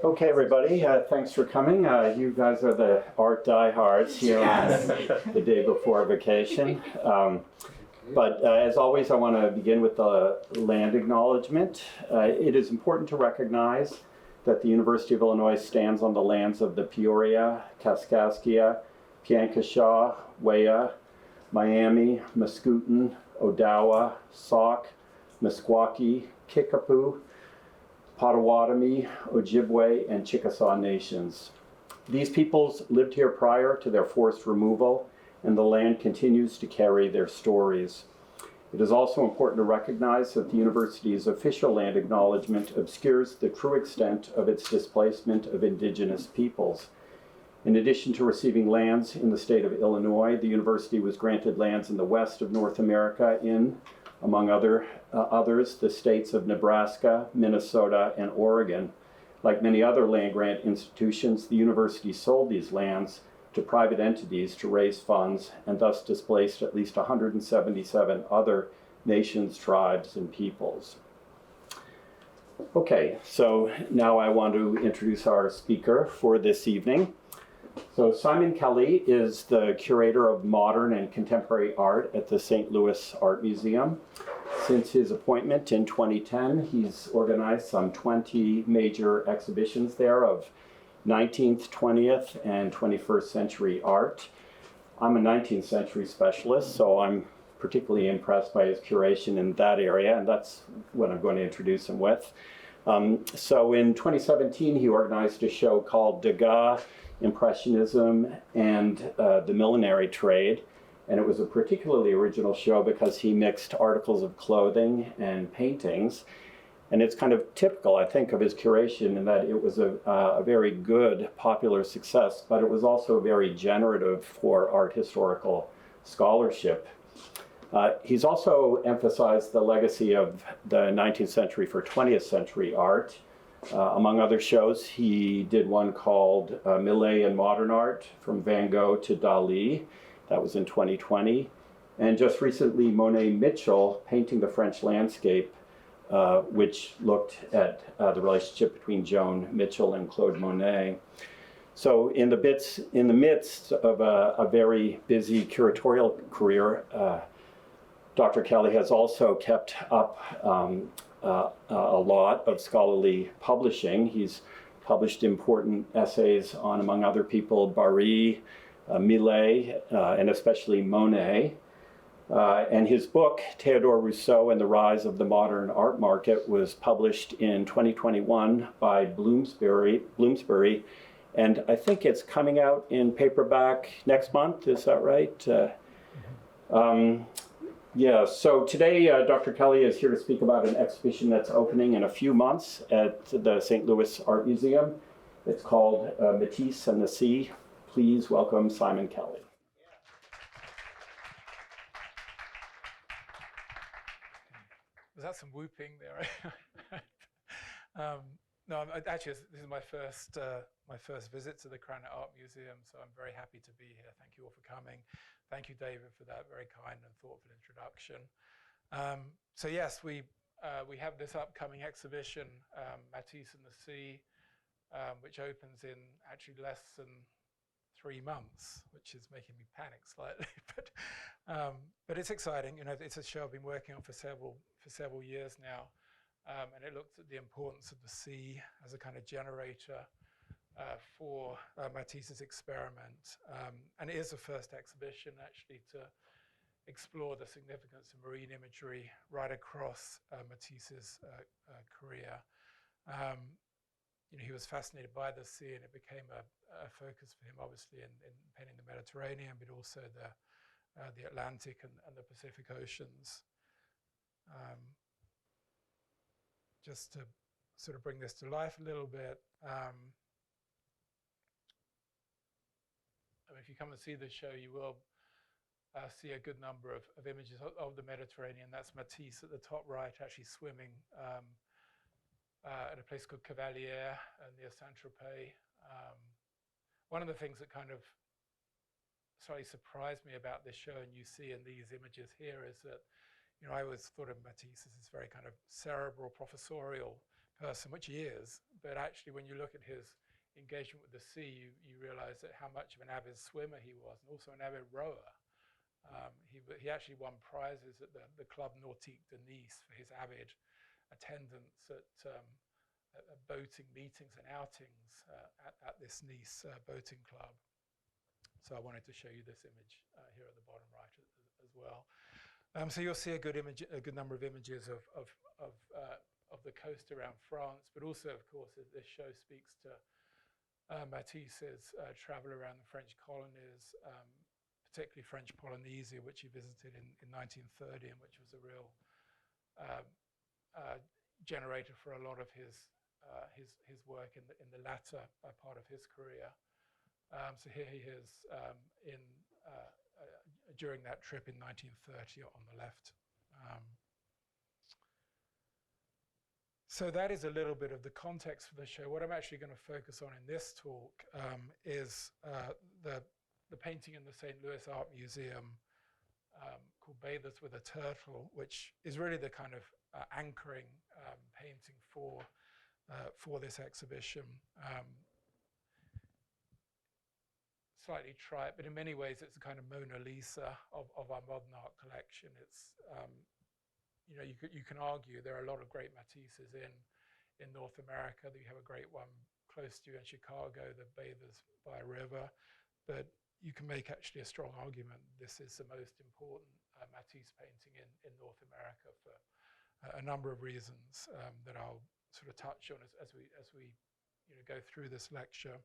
Okay, everybody, thanks for coming. You guys are the art diehards here on the day before vacation. But as always, I want to begin with the land acknowledgement. It is important to recognize that the University of Illinois stands on the lands of the Peoria, Kaskaskia, Piankashaw, Wea, Miami, Mascoutin, Odawa, Sauk, Meskwaki, Kickapoo, Potawatomi, Ojibwe, and Chickasaw nations. These peoples lived here prior to their forced removal, and the land continues to carry their stories. It is also important to recognize that the university's official land acknowledgement obscures the true extent of its displacement of indigenous peoples. In addition to receiving lands in the state of Illinois, the university was granted lands in the west of North America in, among others, the states of Nebraska, Minnesota, and Oregon. Like many other land grant institutions, the university sold these lands to private entities to raise funds and thus displaced at least 177 other nations, tribes, and peoples. Okay, so now I want to introduce our speaker for this evening. So Simon Kelly is the curator of modern and contemporary art at the St. Louis Art Museum. Since his appointment in 2010, he's organized some 20 major exhibitions there of 19th, 20th, and 21st century art. I'm a 19th century specialist, so I'm particularly impressed by his curation in that area, and that's what I'm going to introduce him with. So in 2017, he organized a show called Degas, Impressionism, and the Millinery Trade. And it was a particularly original show because he mixed articles of clothing and paintings. And it's kind of typical, I think, of his curation in that it was a very good popular success, but it was also very generative for art historical scholarship. He's also emphasized the legacy of the 19th century for 20th century art. Among other shows, he did one called Millet and Modern Art, from Van Gogh to Dalí. That was in 2020. And just recently, Monet Mitchell, Painting the French Landscape, which looked at the relationship between Joan Mitchell and Claude Monet. So in the midst of a very busy curatorial career, Dr. Kelly has also kept up a lot of scholarly publishing. He's published important essays on, among other people, Barye, Millet, and especially Monet. And his book, Théodore Rousseau and the Rise of the Modern Art Market, was published in 2021 by Bloomsbury, and I think it's coming out in paperback next month, is that right? Yeah, so today Dr. Kelly is here to speak about an exhibition that's opening in a few months at the St. Louis Art Museum. It's called Matisse and the Sea. Please welcome Simon Kelly. Was that some whooping there? No, actually, this is my first visit to the Krannert Art Museum, so I'm very happy to be here. Thank you all for coming. Thank you, David, for that very kind and thoughtful introduction. So yes, we have this upcoming exhibition, Matisse and the Sea, which opens in actually less than 3 months, which is making me panic slightly. But it's exciting. You know, it's a show I've been working on for several years now, and it looked at the importance of the sea as a kind of generator for Matisse's experiment. And it is the first exhibition actually to explore the significance of marine imagery right across Matisse's career. You know, he was fascinated by the sea, and it became a focus for him, obviously, in painting the Mediterranean, but also the Atlantic and the Pacific Oceans. Just to sort of bring this to life a little bit, I mean, if you come and see the show, you will see a good number of images of the Mediterranean. That's Matisse at the top right, actually swimming at a place called Cavaliere near Saint-Tropez. One of the things that kind of slightly surprised me about this show, and you see in these images here, is that, you know, I always thought of Matisse as this very kind of cerebral, professorial person, which he is, but actually when you look at his engagement with the sea, you realize that how much of an avid swimmer he was, and also an avid rower. He actually won prizes at the Club Nautique de Nice for his avid attendance at boating meetings and outings at this Nice boating club. So I wanted to show you this image here at the bottom right as well. So you'll see a good number of images of the coast around France, but also, of course, this show speaks to Matisse's travel around the French colonies, particularly French Polynesia, which he visited in 1930, and which was a real generator for a lot of his work in the latter part of his career. So here he is during that trip in 1930 on the left. So that is a little bit of the context for the show. What I'm actually going to focus on in this talk is the painting in the St. Louis Art Museum called Bathers with a Turtle, which is really the kind of anchoring painting for this exhibition. Slightly trite, but in many ways it's a kind of Mona Lisa of our modern art collection. It's you can argue there are a lot of great Matisses in North America. You have a great one close to you in Chicago, the Bathers by a River, but you can make actually a strong argument this is the most important Matisse painting in North America for a number of reasons that I'll sort of touch on as we go through this lecture.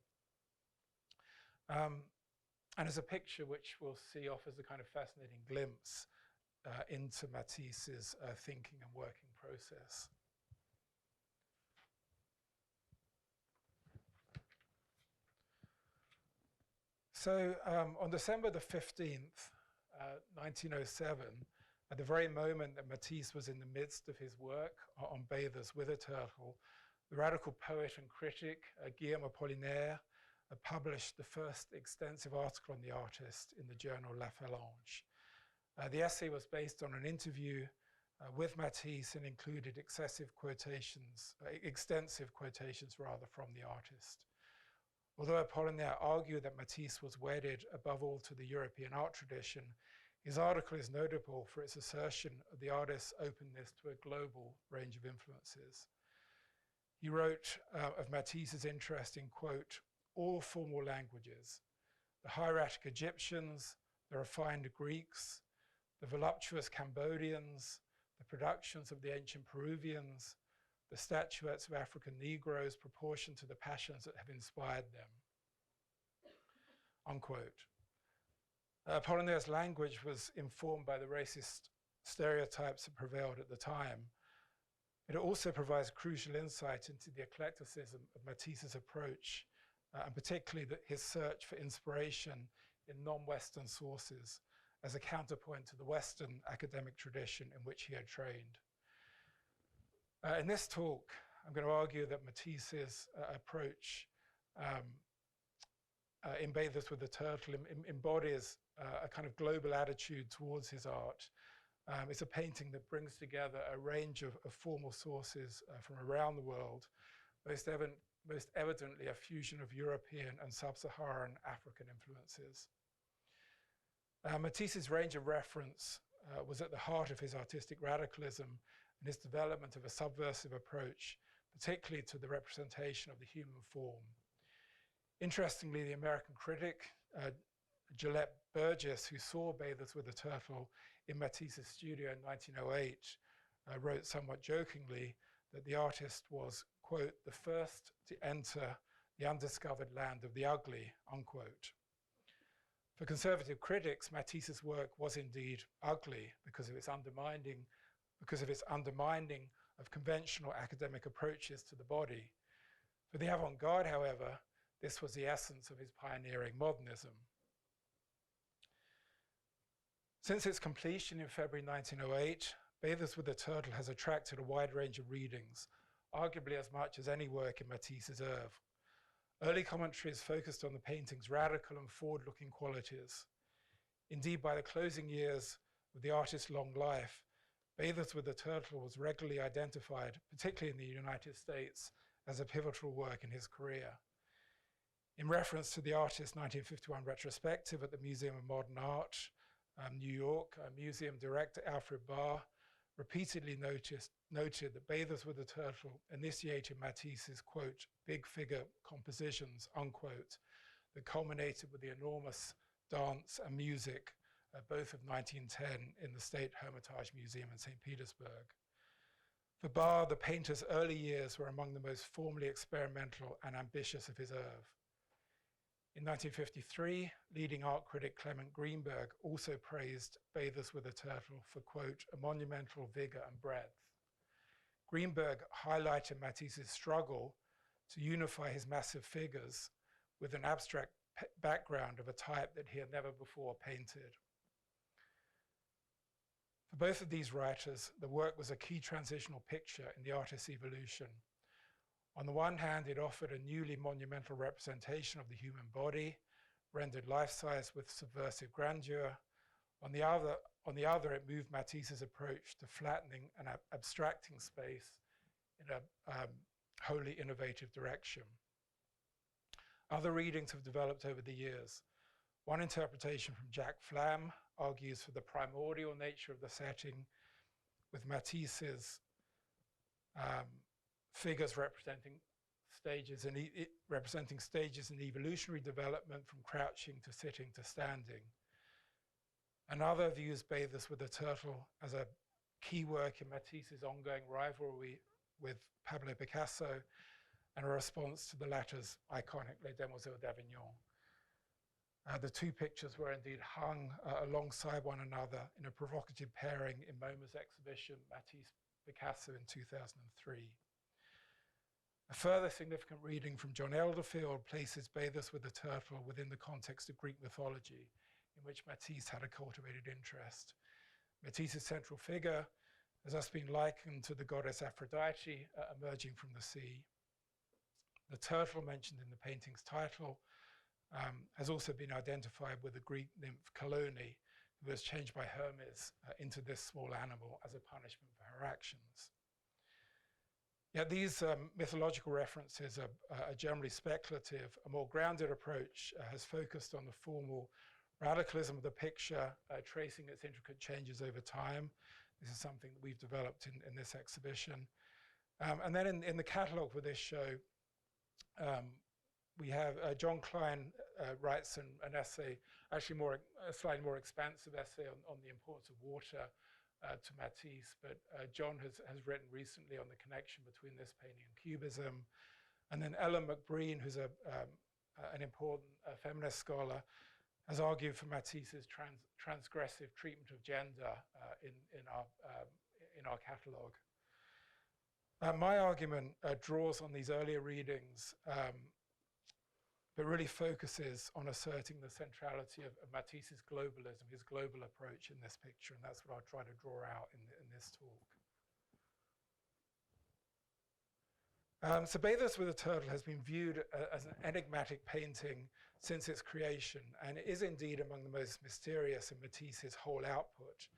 And as a picture which we'll see offers a kind of fascinating glimpse into Matisse's thinking and working process. So on December the 15th, 1907, at the very moment that Matisse was in the midst of his work on Bathers with a Turtle, the radical poet and critic Guillaume Apollinaire published the first extensive article on the artist in the journal La Phalange. The essay was based on an interview with Matisse and included extensive quotations from the artist. Although Apollinaire argued that Matisse was wedded above all to the European art tradition, his article is notable for its assertion of the artist's openness to a global range of influences. He wrote of Matisse's interest in, quote, all formal languages, the hieratic Egyptians, the refined Greeks, the voluptuous Cambodians, the productions of the ancient Peruvians, the statuettes of African Negroes proportioned to the passions that have inspired them, unquote. Apollinaire's language was informed by the racist stereotypes that prevailed at the time. It also provides crucial insight into the eclecticism of Matisse's approach, and particularly his search for inspiration in non-Western sources as a counterpoint to the Western academic tradition in which he had trained. In this talk, I'm going to argue that Matisse's approach in Bathers with the Turtle embodies a kind of global attitude towards his art. It's a painting that brings together a range of formal sources from around the world, most evidently a fusion of European and sub-Saharan African influences. Matisse's range of reference was at the heart of his artistic radicalism and his development of a subversive approach, particularly to the representation of the human form. Interestingly, the American critic, Gillette Burgess, who saw Bathers with a Turtle in Matisse's studio in 1908, wrote somewhat jokingly that the artist was, quote, the first to enter the undiscovered land of the ugly, unquote. For conservative critics, Matisse's work was indeed ugly because of its undermining of conventional academic approaches to the body. For the avant-garde, however, this was the essence of his pioneering modernism. Since its completion in February 1908, Bathers with a Turtle has attracted a wide range of readings, arguably as much as any work in Matisse's oeuvre. Early commentaries focused on the painting's radical and forward-looking qualities. Indeed, by the closing years of the artist's long life, Bathers with a Turtle was regularly identified, particularly in the United States, as a pivotal work in his career. In reference to the artist's 1951 retrospective at the Museum of Modern Art, New York, museum director Alfred Barr repeatedly noted that Bathers with a Turtle initiated Matisse's, quote, big figure compositions, unquote, that culminated with the enormous dance and music, both of 1910 in the State Hermitage Museum in St. Petersburg. For Barr, the painter's early years were among the most formally experimental and ambitious of his oeuvre. In 1953, leading art critic Clement Greenberg also praised Bathers with a Turtle for, quote, a monumental vigor and breadth. Greenberg highlighted Matisse's struggle to unify his massive figures with an abstract background of a type that he had never before painted. For both of these writers, the work was a key transitional picture in the artist's evolution. On the one hand, it offered a newly monumental representation of the human body, rendered life-size with subversive grandeur. On the other, it moved Matisse's approach to flattening and abstracting space in a wholly innovative direction. Other readings have developed over the years. One interpretation from Jack Flam argues for the primordial nature of the setting, with Matisse's figures representing stages in evolutionary development from crouching to sitting to standing. Another views Bathers with a Turtle as a key work in Matisse's ongoing rivalry with Pablo Picasso and a response to the latter's iconic Les Demoiselles d'Avignon. The two pictures were indeed hung alongside one another in a provocative pairing in MoMA's exhibition Matisse-Picasso in 2003. A further significant reading from John Elderfield places Bathers with a Turtle within the context of Greek mythology, in which Matisse had a cultivated interest. Matisse's central figure has thus been likened to the goddess Aphrodite emerging from the sea. The turtle mentioned in the painting's title has also been identified with the Greek nymph Calliope, who was changed by Hermes into this small animal as a punishment for her actions. Yet these mythological references are generally speculative. A more grounded approach has focused on the formal radicalism of the picture, tracing its intricate changes over time. This is something that we've developed in this exhibition. And then in the catalogue for this show, we have John Klein writes an essay, actually a slightly more expansive essay on the importance of water to Matisse, but John has written recently on the connection between this painting and Cubism. And then Ellen McBreen, who's an important feminist scholar, has argued for Matisse's transgressive treatment of gender in our catalogue. My argument draws on these earlier readings, but really focuses on asserting the centrality of Matisse's globalism, his global approach in this picture, and that's what I'll try to draw out in this talk. So Bathers with a Turtle has been viewed as an enigmatic painting since its creation, and it is indeed among the most mysterious in Matisse's whole output.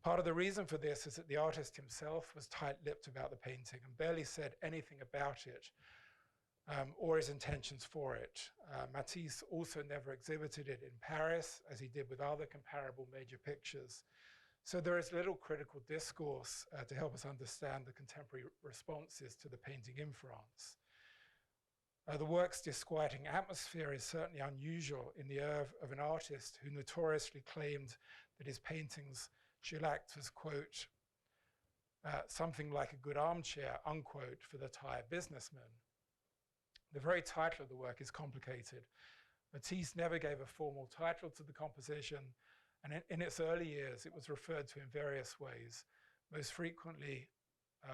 Part of the reason for this is that the artist himself was tight-lipped about the painting and barely said anything about it or his intentions for it. Matisse also never exhibited it in Paris, as he did with other comparable major pictures. So there is little critical discourse to help us understand the contemporary responses to the painting in France. The work's disquieting atmosphere is certainly unusual in the oeuvre of an artist who notoriously claimed that his paintings should act as, quote, something like a good armchair, unquote, for the tired businessman. The very title of the work is complicated. Matisse never gave a formal title to the composition, and in its early years, it was referred to in various ways, most frequently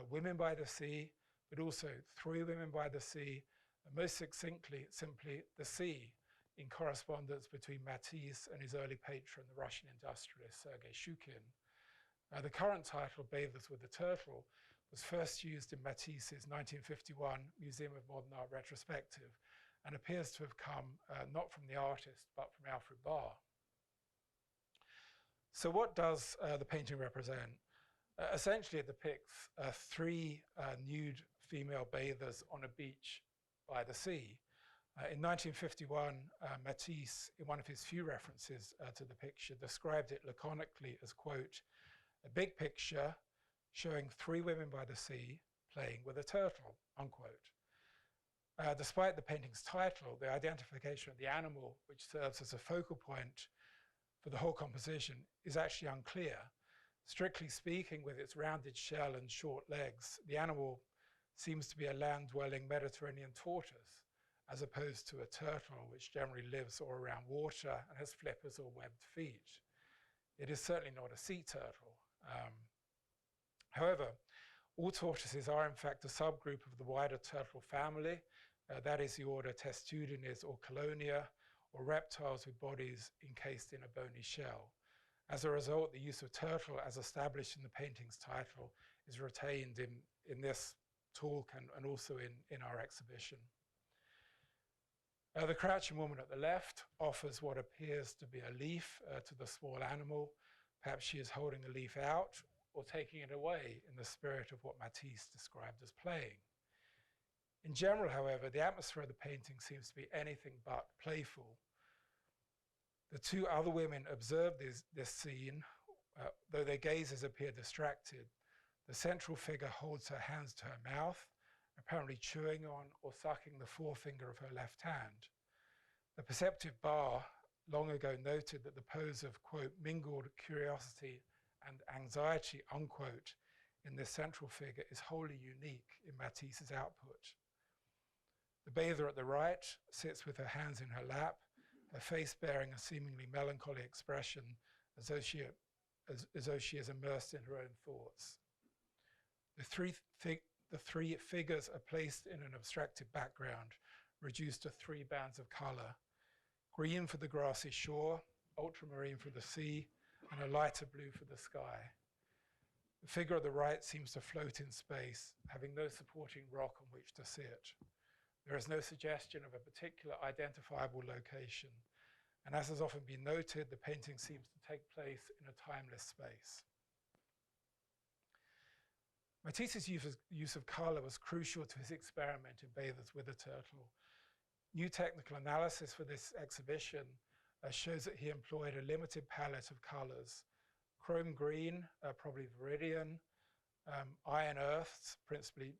Women by the Sea, but also Three Women by the Sea, and most succinctly, simply The Sea, in correspondence between Matisse and his early patron, the Russian industrialist Sergei Shukin. The current title, Bathers with a Turtle, was first used in Matisse's 1951 Museum of Modern Art retrospective and appears to have come not from the artist, but from Alfred Barr. So what does the painting represent? Essentially, it depicts three nude female bathers on a beach by the sea. In 1951, Matisse, in one of his few references to the picture, described it laconically as, quote, a big picture showing three women by the sea playing with a turtle, unquote. Despite the painting's title, the identification of the animal, which serves as a focal point for the whole composition, is actually unclear. Strictly speaking, with its rounded shell and short legs, the animal seems to be a land-dwelling Mediterranean tortoise, as opposed to a turtle, which generally lives all around water and has flippers or webbed feet. It is certainly not a sea turtle. However, all tortoises are in fact a subgroup of the wider turtle family, that is the order Testudines or Colonia, or reptiles with bodies encased in a bony shell. As a result, the use of turtle as established in the painting's title is retained in this talk and also in our exhibition. The crouching woman at the left offers what appears to be a leaf to the small animal. Perhaps she is holding the leaf out or taking it away in the spirit of what Matisse described as playing. In general, however, the atmosphere of the painting seems to be anything but playful. The two other women observe this scene, though their gazes appear distracted. The central figure holds her hands to her mouth, apparently chewing on or sucking the forefinger of her left hand. The perceptive bar long ago noted that the pose of, quote, mingled curiosity and anxiety, unquote, in this central figure is wholly unique in Matisse's output. The bather at the right sits with her hands in her lap, her face bearing a seemingly melancholy expression as though she is immersed in her own thoughts. The three figures are placed in an abstracted background, reduced to three bands of color: green for the grassy shore, ultramarine for the sea, and a lighter blue for the sky. The figure at the right seems to float in space, having no supporting rock on which to sit. There is no suggestion of a particular identifiable location, and as has often been noted, the painting seems to take place in a timeless space. Matisse's use of color was crucial to his experiment in Bathers with a Turtle. New technical analysis for this exhibition shows that he employed a limited palette of colors: chrome green, probably viridian, iron earths, principally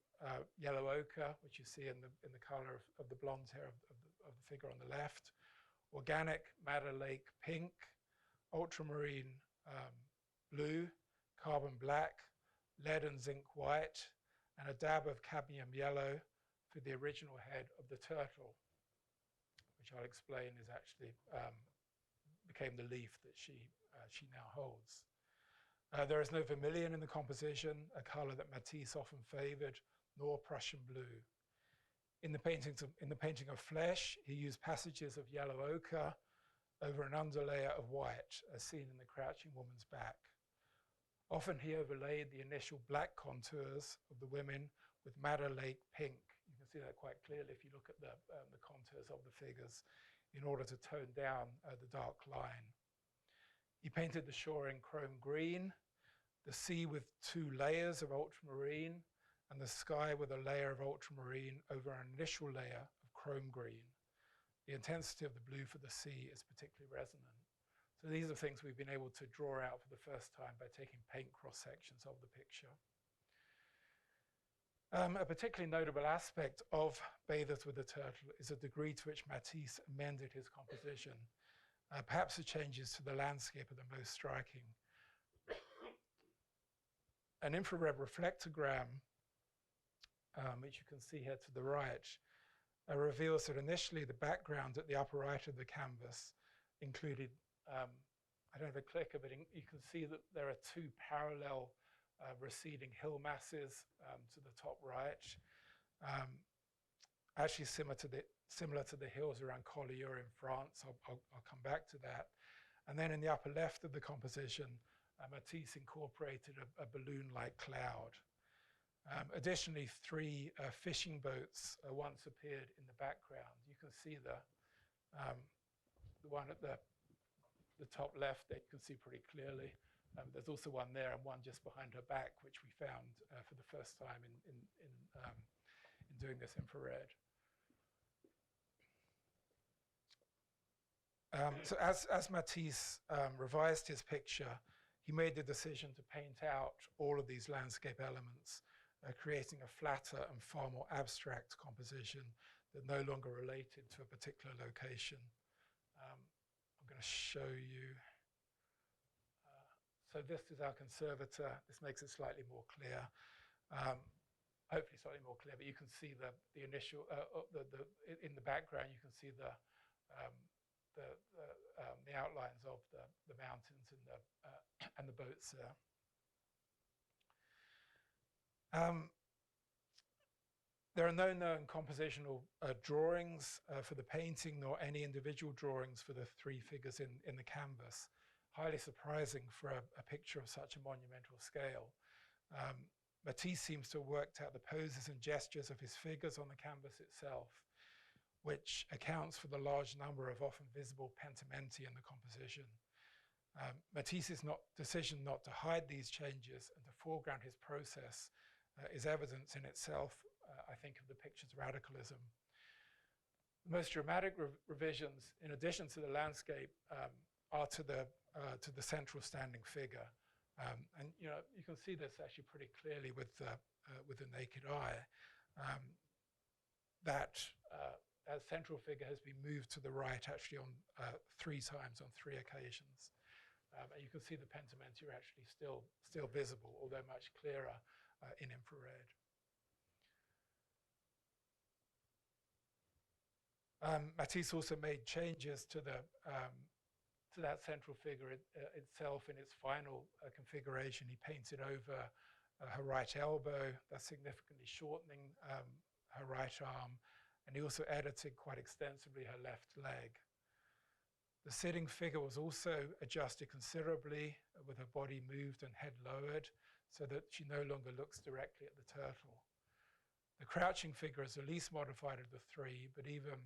yellow ochre, which you see in the color of the blonde hair of the figure on the left, organic madder lake pink, ultramarine blue, carbon black, lead and zinc white, and a dab of cadmium yellow for the original head of the turtle, which I'll explain is actually became the leaf that she now holds. There is no vermilion in the composition, a color that Matisse often favored, nor Prussian blue. In the painting of flesh, he used passages of yellow ochre over an underlayer of white, as seen in the crouching woman's back. Often he overlaid the initial black contours of the women with madder lake pink. You can see that quite clearly if you look at the contours of the figures, in order to tone down the dark line. He painted the shore in chrome green, the sea with two layers of ultramarine, and the sky with a layer of ultramarine over an initial layer of chrome green. The intensity of the blue for the sea is particularly resonant. So these are things we've been able to draw out for the first time by taking paint cross-sections of the picture. A particularly notable aspect of Bathers with a Turtle is the degree to which Matisse amended his composition. Perhaps the changes to the landscape are the most striking. An infrared reflectogram, which you can see here to the right, reveals that initially the background at the upper right of the canvas included, I don't have a clicker, but you can see that there are two parallel receding hill masses to the top right, actually similar to the hills around Collioure in France. I'll come back to that. And then in the upper left of the composition, Matisse incorporated a balloon-like cloud. Additionally, three fishing boats once appeared in the background. You can see the one at the top left that you can see pretty clearly. There's also one there and one just behind her back, which we found for the first time in doing this infrared. So as Matisse revised his picture, he made the decision to paint out all of these landscape elements, creating a flatter and far more abstract composition that no longer related to a particular location. I'm going to show you. So this is our conservator. This makes it slightly more clear. Hopefully slightly more clear, but you can see the initial, in the background, you can see the outlines of the mountains and the boats there. There are no known compositional drawings for the painting, nor any individual drawings for the three figures in the canvas. Highly surprising for a picture of such a monumental scale. Matisse seems to have worked out the poses and gestures of his figures on the canvas itself, which accounts for the large number of often visible pentimenti in the composition. Matisse's decision not to hide these changes and to foreground his process is evidence in itself, I think, of the picture's radicalism. The most dramatic revisions, in addition to the landscape, are to the central standing figure. And you can see this actually pretty clearly with the naked eye. That central figure has been moved to the right actually on 3 times on 3 occasions. And you can see the pentimenti are actually still visible, although much clearer in infrared. Matisse also made changes to that central figure itself in its final configuration. He painted over her right elbow, thus significantly shortening her right arm, and he also edited quite extensively her left leg. The sitting figure was also adjusted considerably, with her body moved and head lowered, so that she no longer looks directly at the turtle. The crouching figure is the least modified of the 3, but even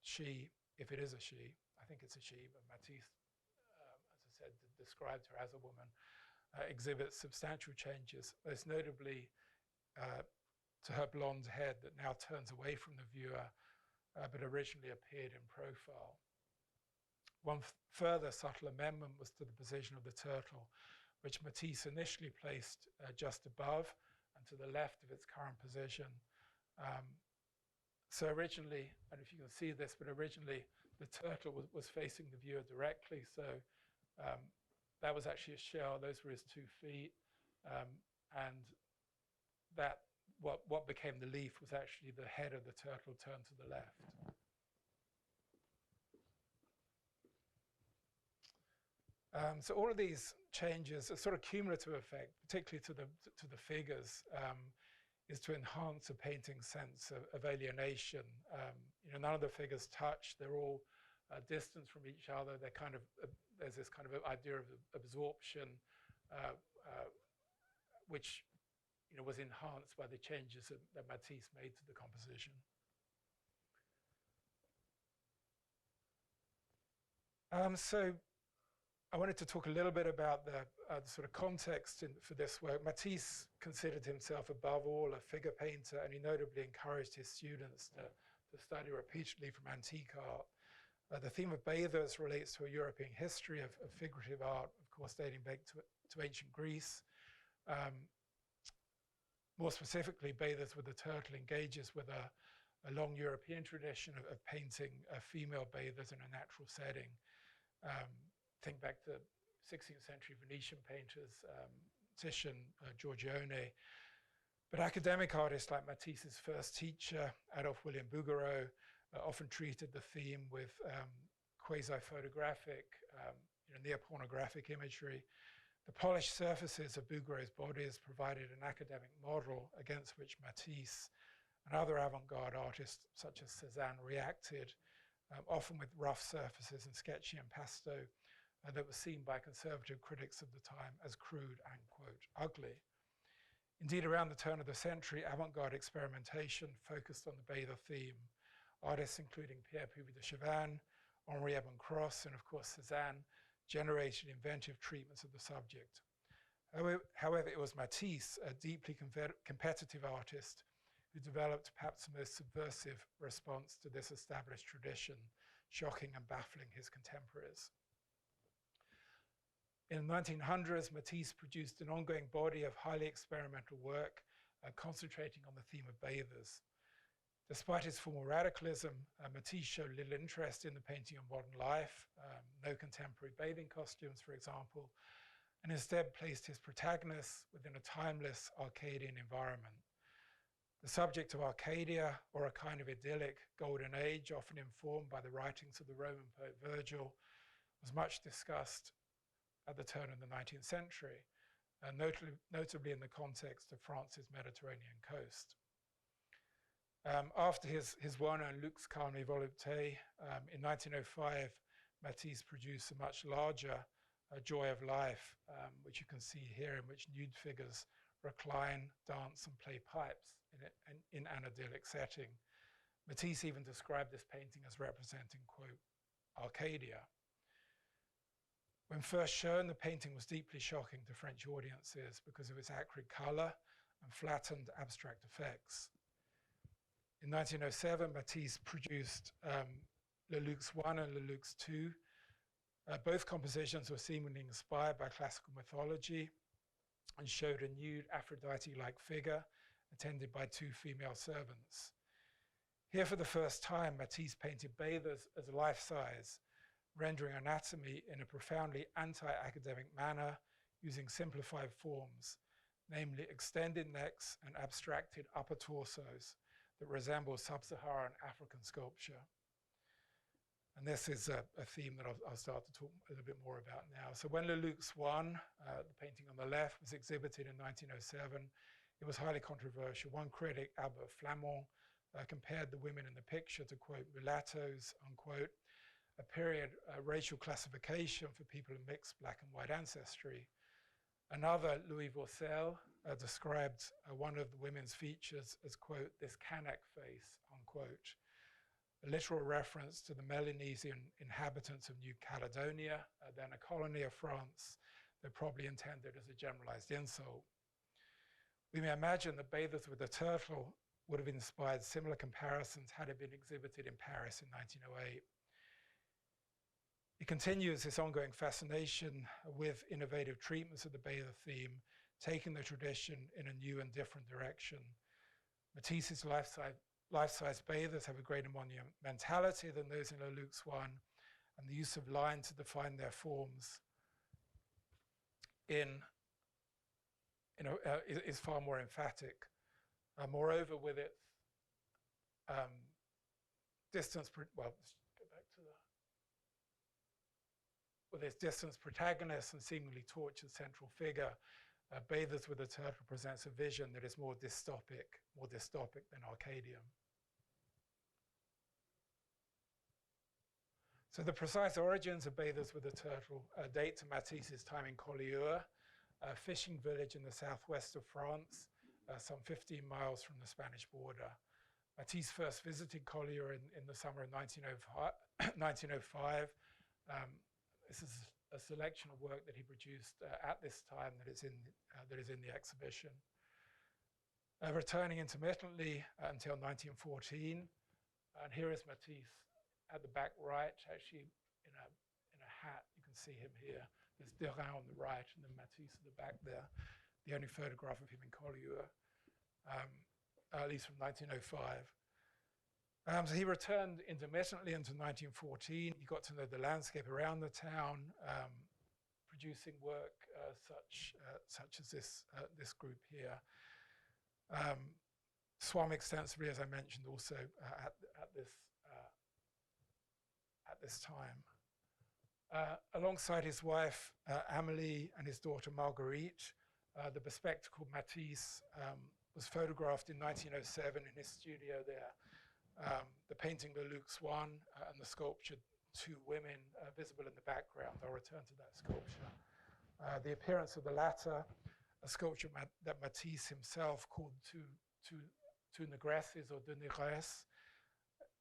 she, if it is a she, I think it's a she, but Matisse, as I said, described her as a woman, exhibits substantial changes, most notably to her blonde head that now turns away from the viewer, but originally appeared in profile. One further subtle amendment was to the position of the turtle, which Matisse initially placed just above and to the left of its current position. So originally, I don't know if you can see this, but originally the turtle was facing the viewer directly. So that was actually a shell. Those were his 2 feet. And that what became the leaf was actually the head of the turtle turned to the left. So all of these changes, a sort of cumulative effect, particularly to the figures, is to enhance a painting's sense of alienation. None of the figures touch; they're all distant from each other. They're kind of there's this kind of idea of absorption, which was enhanced by the changes that Matisse made to the composition. So I wanted to talk a little bit about the sort of context for this work. Matisse considered himself above all a figure painter, and he notably encouraged his students to study repeatedly from antique art. The theme of bathers relates to a European history of figurative art, of course dating back to ancient Greece. More specifically, Bathers with the Turtle engages with a long European tradition of painting female bathers in a natural setting. Think back to 16th century Venetian painters, Titian, Giorgione. But academic artists like Matisse's first teacher, Adolphe William Bouguereau, often treated the theme with quasi-photographic, near-pornographic imagery. The polished surfaces of Bouguereau's bodies provided an academic model against which Matisse and other avant-garde artists such as Cézanne reacted, often with rough surfaces and sketchy impasto that were seen by conservative critics of the time as crude and, quote, ugly. Indeed, around the turn of the century, avant-garde experimentation focused on the bather theme. Artists including Pierre Puvis de Chavannes, Henri Matisse, and of course Cézanne generated inventive treatments of the subject. However, it was Matisse, a deeply competitive artist, who developed perhaps the most subversive response to this established tradition, shocking and baffling his contemporaries. In the 1900s, Matisse produced an ongoing body of highly experimental work, concentrating on the theme of bathers. Despite his formal radicalism, Matisse showed little interest in the painting of modern life, no contemporary bathing costumes, for example, and instead placed his protagonists within a timeless Arcadian environment. The subject of Arcadia, or a kind of idyllic golden age, often informed by the writings of the Roman poet Virgil, was much discussed at the turn of the 19th century, notably in the context of France's Mediterranean coast. After his well-known Lux Carne Volupté, in 1905, Matisse produced a much larger Joy of Life, which you can see here, in which nude figures recline, dance, and play pipes in an idyllic setting. Matisse even described this painting as representing, quote, Arcadia. When first shown, the painting was deeply shocking to French audiences because of its acrid color and flattened abstract effects. In 1907, Matisse produced Le Lux I and Le Lux II. Both compositions were seemingly inspired by classical mythology and showed a nude Aphrodite-like figure attended by two female servants. Here, for the first time, Matisse painted bathers as life-size, rendering anatomy in a profoundly anti-academic manner using simplified forms, namely extended necks and abstracted upper torsos that resemble sub-Saharan African sculpture. And this is a theme that I'll start to talk a little bit more about now. So when Le Lux I, the painting on the left, was exhibited in 1907, it was highly controversial. One critic, Albert Flamand, compared the women in the picture to, quote, mulattoes, unquote, a period racial classification for people of mixed black and white ancestry. Another, Louis Vaucel, described one of the women's features as, quote, this Kanak face, unquote, a literal reference to the Melanesian inhabitants of New Caledonia, then a colony of France, though probably intended as a generalized insult. We may imagine that Bathers with a Turtle would have inspired similar comparisons had it been exhibited in Paris in 1908. It continues this ongoing fascination with innovative treatments of the bather theme, taking the tradition in a new and different direction. Matisse's life-size bathers have a greater monumentality than those in Le Lux I, and the use of line to define their forms is far more emphatic. Moreover, with its distance protagonist and seemingly tortured central figure, Bathers with a Turtle presents a vision that is more dystopic than Arcadian. So the precise origins of Bathers with a Turtle date to Matisse's time in Collioure, a fishing village in the southwest of France, some 15 miles from the Spanish border. Matisse first visited Collioure in the summer of 1905. This is a selection of work that he produced at this time that is in the exhibition. Returning intermittently until 1914, and here is Matisse at the back right, actually in a hat. You can see him here. There's Degas on the right, and then Matisse at the back there. The only photograph of him in Collioure, at least from 1905. So he returned intermittently into 1914. He got to know the landscape around the town, producing work such as this group here. Swam extensively, as I mentioned, also at this time. Alongside his wife, Amélie, and his daughter, Marguerite, the bespectacled Matisse was photographed in 1907 in his studio there. The painting Le Lux I and the sculpture Two Women visible in the background. I'll return to that sculpture. The appearance of the latter, a sculpture that Matisse himself called Two Negresses or Deux Negresses,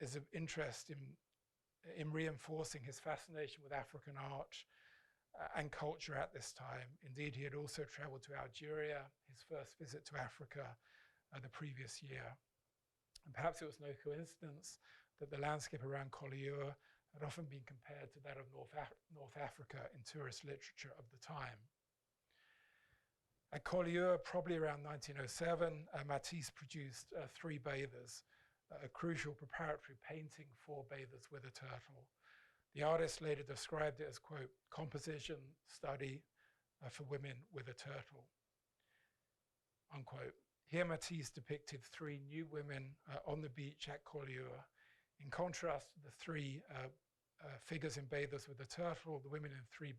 is of interest in reinforcing his fascination with African art and culture at this time. Indeed, he had also traveled to Algeria, his first visit to Africa the previous year. And perhaps it was no coincidence that the landscape around Collioure had often been compared to that of North Africa in tourist literature of the time. At Collioure, probably around 1907, Matisse produced Three Bathers, a crucial preparatory painting for bathers with a turtle. The artist later described it as, quote, composition study for women with a turtle, unquote. Here Matisse depicted three nude women on the beach at Collioure. In contrast to the three figures in Bathers with a Turtle, the women in Three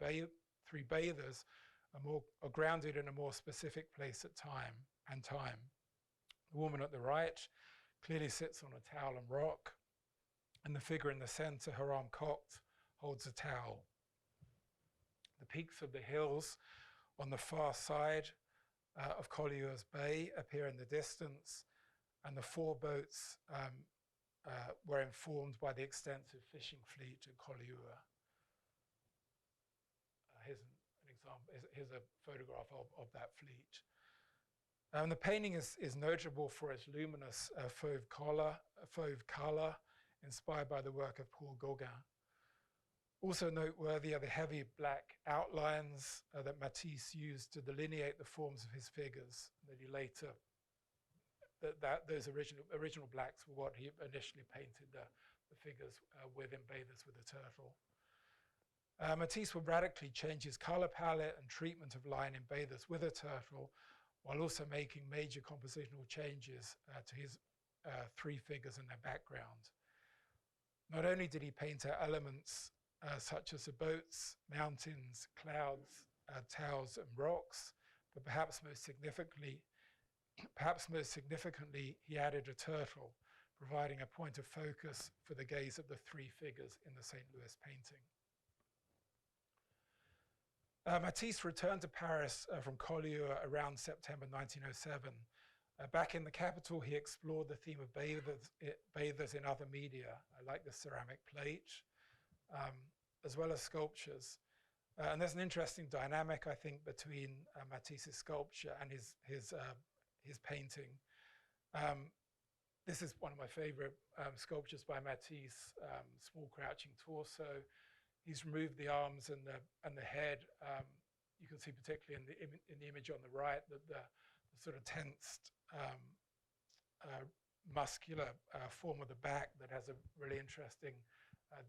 Bathers are grounded in a more specific place at time. The woman at the right clearly sits on a towel and rock, and the figure in the center, her arm cocked, holds a towel. The peaks of the hills on the far side of Collioure's Bay appear in the distance, and the four boats were informed by the extensive fishing fleet at Collioure. Here's an example. Here's a photograph of that fleet. The painting is notable for its luminous fauve color, inspired by the work of Paul Gauguin. Also noteworthy are the heavy black outlines that Matisse used to delineate the forms of his figures. That he later, those original blacks were what he initially painted the figures with in Bathers with a Turtle. Matisse would radically change his color palette and treatment of line in Bathers with a Turtle, while also making major compositional changes to his three figures and their background. Not only did he paint out elements such as the boats, mountains, clouds, towers, and rocks, but perhaps most significantly, he added a turtle, providing a point of focus for the gaze of the three figures in the St. Louis painting. Matisse returned to Paris from Collioure around September 1907. Back in the capital, he explored the theme of bathers in other media, like the ceramic plate, as well as sculptures. And there's an interesting dynamic, I think, between Matisse's sculpture and his painting. This is one of my favorite sculptures by Matisse, Small Crouching Torso. He's removed the arms and the head. You can see particularly in the image on the right that the sort of tensed, muscular form of the back that has a really interesting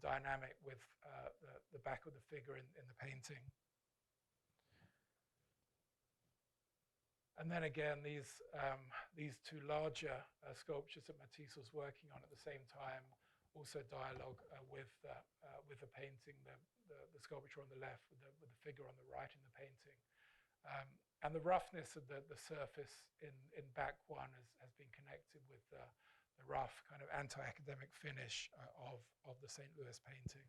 dynamic with the back of the figure in the painting. And then again, these two larger sculptures that Matisse was working on at the same time also dialogue with the painting, the sculpture on the left with the figure on the right in the painting. And the roughness of the surface in back one has been connected with the rough kind of anti-academic finish of the St. Louis painting.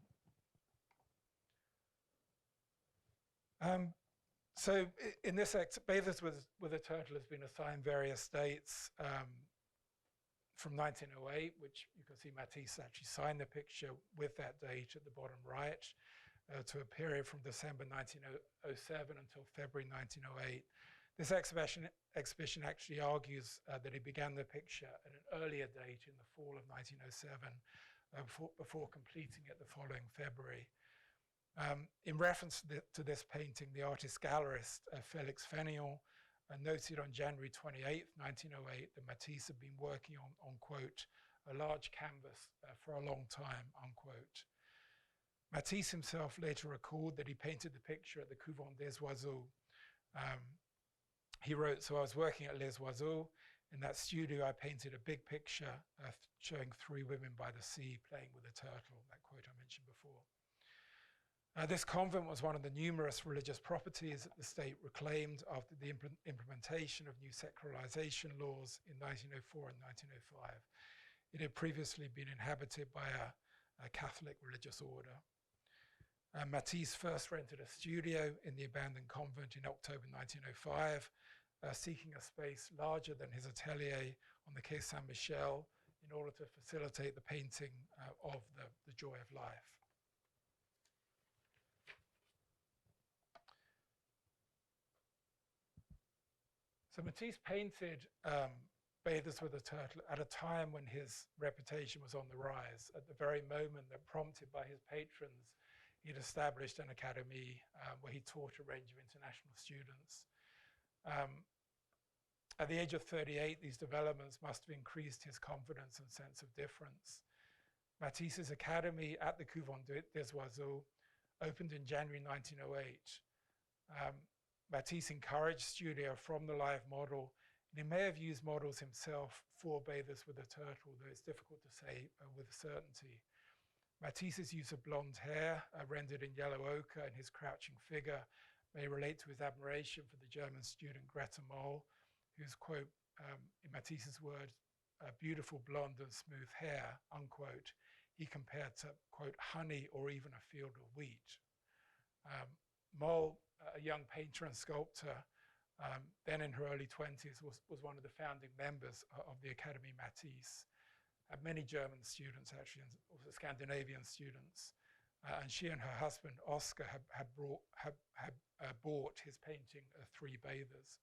So in this Bathers with a Turtle has been assigned various dates from 1908, which you can see Matisse actually signed the picture with that date at the bottom right, to a period from December 1907 until February 1908. This exhibition actually argues that he began the picture at an earlier date in the fall of 1907, before completing it the following February. In reference to this painting, the artist-gallerist Félix Fénéon noted on January 28, 1908, that Matisse had been working on quote, a large canvas for a long time, unquote. Matisse himself later recalled that he painted the picture at the Couvent des Oiseaux. He wrote, so I was working at Les Oiseaux. In that studio, I painted a big picture showing three women by the sea playing with a turtle, that quote I mentioned before. This convent was one of the numerous religious properties that the state reclaimed after the implementation of new secularization laws in 1904 and 1905. It had previously been inhabited by a Catholic religious order. Matisse first rented a studio in the abandoned convent in October 1905, seeking a space larger than his atelier on the Quai Saint-Michel in order to facilitate the painting of the Joy of Life. So Matisse painted bathers with a turtle at a time when his reputation was on the rise. At the very moment that, prompted by his patrons, he'd established an academy where he taught a range of international students. At the age of 38, these developments must have increased his confidence and sense of difference. Matisse's academy at the Couvent des Oiseaux opened in January 1908. Matisse encouraged studio from the live model, and he may have used models himself for bathers with a turtle, though it's difficult to say with certainty. Matisse's use of blonde hair, rendered in yellow ochre, and his crouching figure may relate to his admiration for the German student Greta Moll, whose, quote, in Matisse's words, beautiful blonde and smooth hair, unquote, he compared to, quote, honey or even a field of wheat. Moll, a young painter and sculptor, then in her early 20s, was one of the founding members of the Academy Matisse. Had many German students, actually, and also Scandinavian students. And she and her husband, Oscar, had bought his painting, Three Bathers.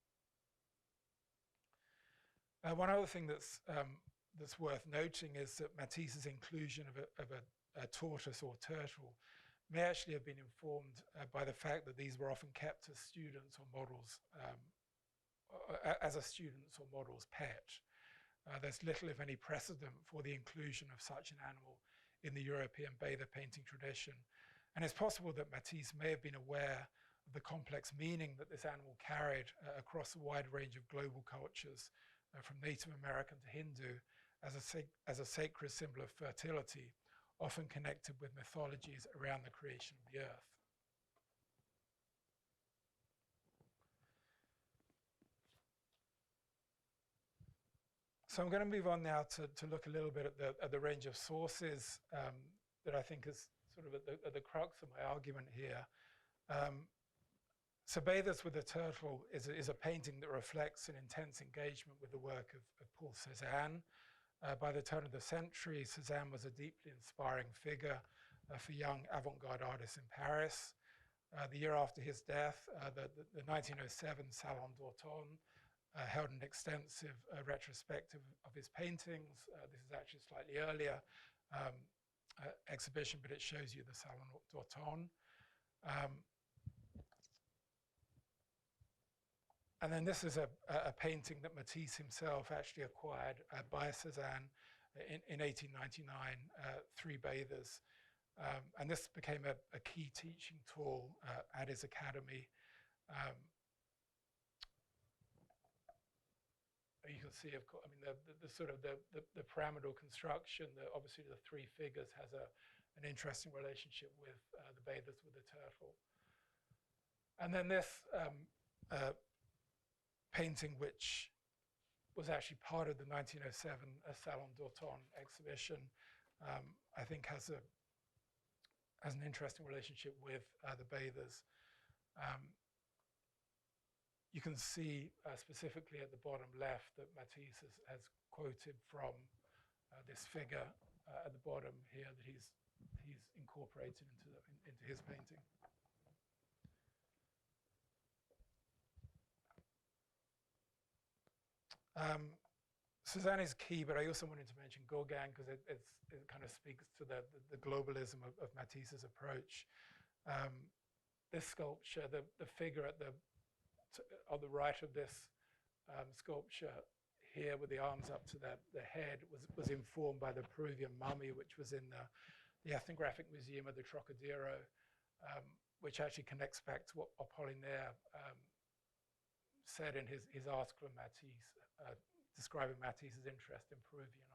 One other thing that's worth noting is that Matisse's inclusion of a tortoise or turtle may actually have been informed by the fact that these were often kept as students or models, as a student's or model's pet. There's little, if any, precedent for the inclusion of such an animal in the European bather painting tradition. And it's possible that Matisse may have been aware of the complex meaning that this animal carried across a wide range of global cultures, from Native American to Hindu, as a sacred symbol of fertility, often connected with mythologies around the creation of the earth. So I'm going to move on now to look a little bit at the range of sources that I think is sort of at the crux of my argument here. So Bathers with a Turtle is a painting that reflects an intense engagement with the work of Paul Cézanne. By the turn of the century, Cézanne was a deeply inspiring figure for young avant-garde artists in Paris. The year after his death, the 1907 Salon d'Automne held an extensive retrospective of his paintings. This is actually a slightly earlier exhibition, but it shows you the Salon d'Automne. And then this is a painting that Matisse himself actually acquired by Cézanne in 1899, Three Bathers. And this became a key teaching tool at his academy. You can see, of course, I mean, the sort of the pyramidal construction, obviously the three figures has an interesting relationship with the Bathers with the Turtle. And then this painting, which was actually part of the 1907 Salon d'Automne exhibition, I think has an interesting relationship with the Bathers. You can see specifically at the bottom left that Matisse has quoted from this figure at the bottom here that he's incorporated into his painting. Cézanne is key, but I also wanted to mention Gauguin because it kind of speaks to the globalism of Matisse's approach. This sculpture, the figure on the right of this sculpture here with the arms up to the head was informed by the Peruvian mummy, which was in the Ethnographic Museum of the Trocadero, which actually connects back to what Apollinaire said in his article on Matisse, describing Matisse's interest in Peruvian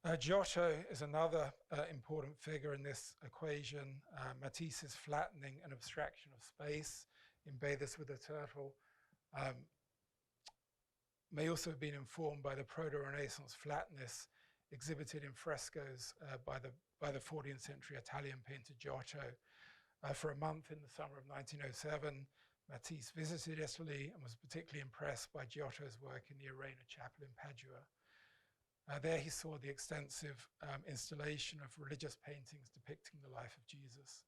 art. Giotto is another important figure in this equation. Matisse's flattening and abstraction of space in Bathers with a Turtle may also have been informed by the Proto-Renaissance flatness exhibited in frescoes by the 14th century Italian painter Giotto. For a month in the summer of 1907, Matisse visited Italy and was particularly impressed by Giotto's work in the Arena Chapel in Padua. There he saw the extensive installation of religious paintings depicting the life of Jesus.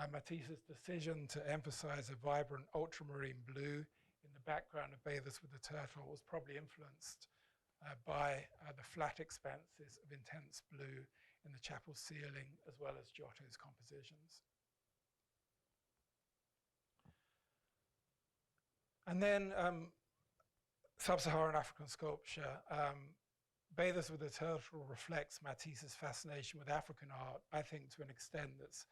Matisse's decision to emphasize a vibrant ultramarine blue in the background of Bathers with the Turtle was probably influenced by the flat expanses of intense blue in the chapel ceiling, as well as Giotto's compositions. And then sub-Saharan African sculpture. Bathers with the Turtle reflects Matisse's fascination with African art, I think, to an extent that's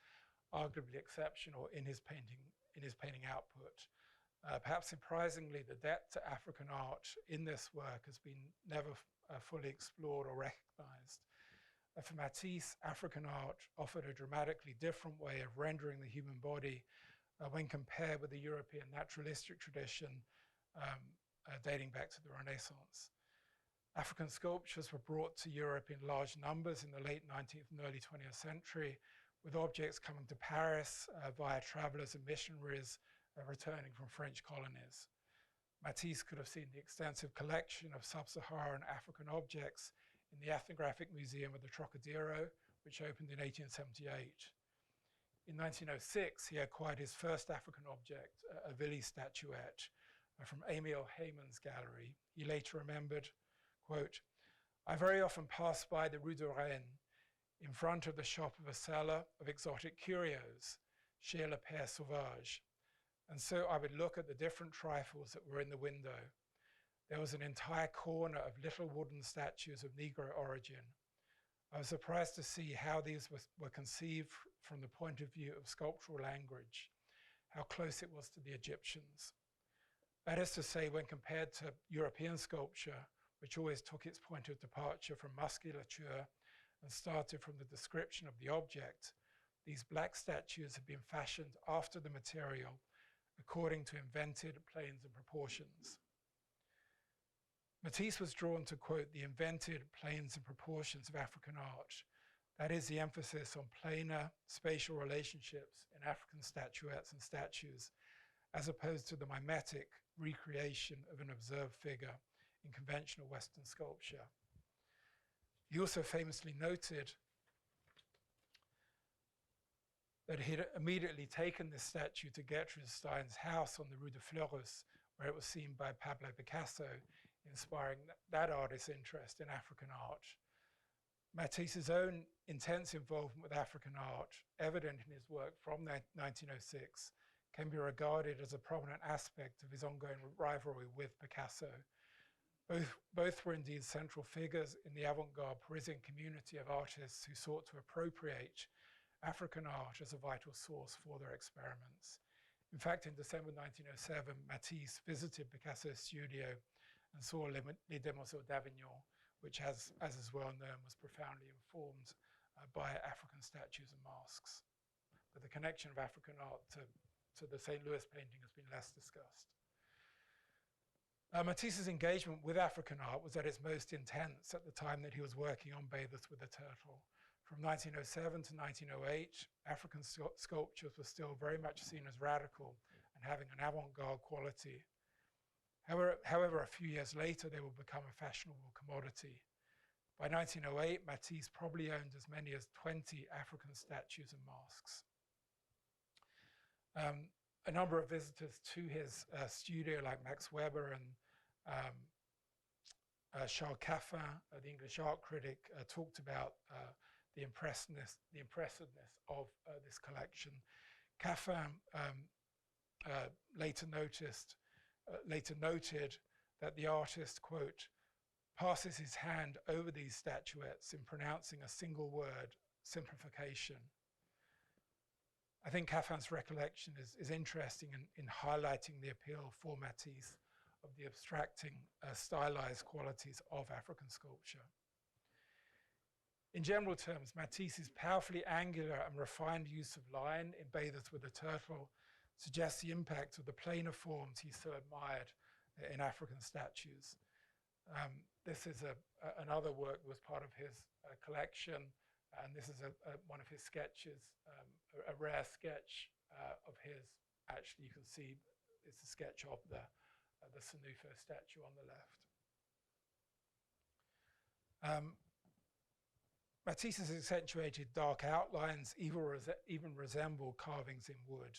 arguably exceptional in his painting output. Perhaps surprisingly, the depth to African art in this work has been never fully explored or recognized. For Matisse, African art offered a dramatically different way of rendering the human body when compared with the European naturalistic tradition dating back to the Renaissance. African sculptures were brought to Europe in large numbers in the late 19th and early 20th century, with objects coming to Paris via travelers and missionaries returning from French colonies. Matisse could have seen the extensive collection of sub-Saharan African objects in the Ethnographic Museum of the Trocadero, which opened in 1878. In 1906, he acquired his first African object, a Vili statuette, from Emile Heyman's gallery. He later remembered, quote, "I very often pass by the Rue de Rennes, in front of the shop of a seller of exotic curios, chez le Père Sauvage. And so I would look at the different trifles that were in the window. There was an entire corner of little wooden statues of Negro origin. I was surprised to see how these were conceived from the point of view of sculptural language, how close it was to the Egyptians. That is to say, when compared to European sculpture, which always took its point of departure from musculature and started from the description of the object, these black statues have been fashioned after the material according to invented planes and proportions." Matisse was drawn to, quote, "the invented planes and proportions of African art." That is the emphasis on planar spatial relationships in African statuettes and statues, as opposed to the mimetic recreation of an observed figure in conventional Western sculpture. He also famously noted that he had immediately taken this statue to Gertrude Stein's house on the Rue de Fleurus, where it was seen by Pablo Picasso, inspiring that artist's interest in African art. Matisse's own intense involvement with African art, evident in his work from 1906, can be regarded as a prominent aspect of his ongoing rivalry with Picasso. Both were indeed central figures in the avant-garde Parisian community of artists who sought to appropriate African art as a vital source for their experiments. In fact, in December 1907, Matisse visited Picasso's studio and saw Les Demoiselles d'Avignon, which, as is well known, was profoundly informed by African statues and masks. But the connection of African art to the St. Louis painting has been less discussed. Matisse's engagement with African art was at its most intense at the time that he was working on Bathers with the Turtle. From 1907 to 1908, African sculptures were still very much seen as radical and having an avant-garde quality. However, a few years later, they will become a fashionable commodity. By 1908, Matisse probably owned as many as 20 African statues and masks. A number of visitors to his studio, like Max Weber and Charles Caffin, the English art critic, talked about the impressiveness of this collection. Caffin later noted that the artist, quote, "passes his hand over these statuettes in pronouncing a single word, simplification." I think Caffin's recollection is interesting in highlighting the appeal for Matisse of the abstracting, stylized qualities of African sculpture. In general terms, Matisse's powerfully angular and refined use of line in Bathers with the Turtle suggests the impact of the planar forms he so admired in African statues. This is another work that was part of his collection, and this is one of his sketches, a rare sketch of his. Actually, you can see it's a sketch of the Sanufo statue on the left. Matisse's accentuated dark outlines even resemble carvings in wood.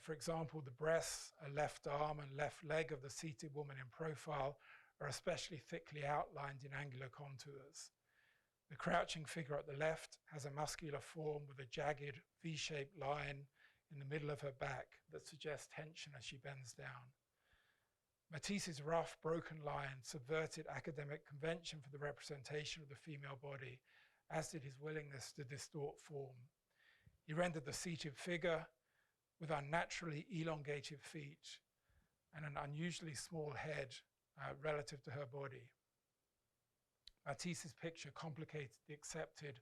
For example, the breasts, left arm and left leg of the seated woman in profile are especially thickly outlined in angular contours. The crouching figure at the left has a muscular form with a jagged V-shaped line in the middle of her back that suggests tension as she bends down. Matisse's rough, broken lines subverted academic convention for the representation of the female body, as did his willingness to distort form. He rendered the seated figure with unnaturally elongated feet and an unusually small head relative to her body. Matisse's picture complicated the accepted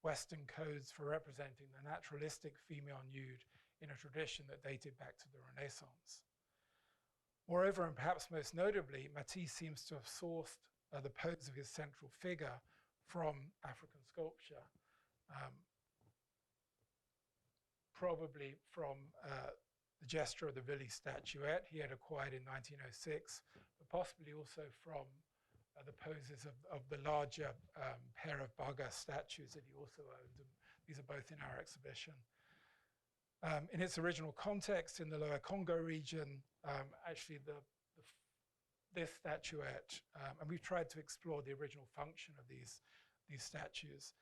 Western codes for representing the naturalistic female nude in a tradition that dated back to the Renaissance. Moreover, and perhaps most notably, Matisse seems to have sourced the pose of his central figure from African sculpture, probably from the gesture of the Vili statuette he had acquired in 1906, but possibly also from the poses of the larger pair of Gogh statues that he also owned. And these are both in our exhibition. In its original context in the Lower Congo region, actually this statuette, and we've tried to explore the original function of these statues.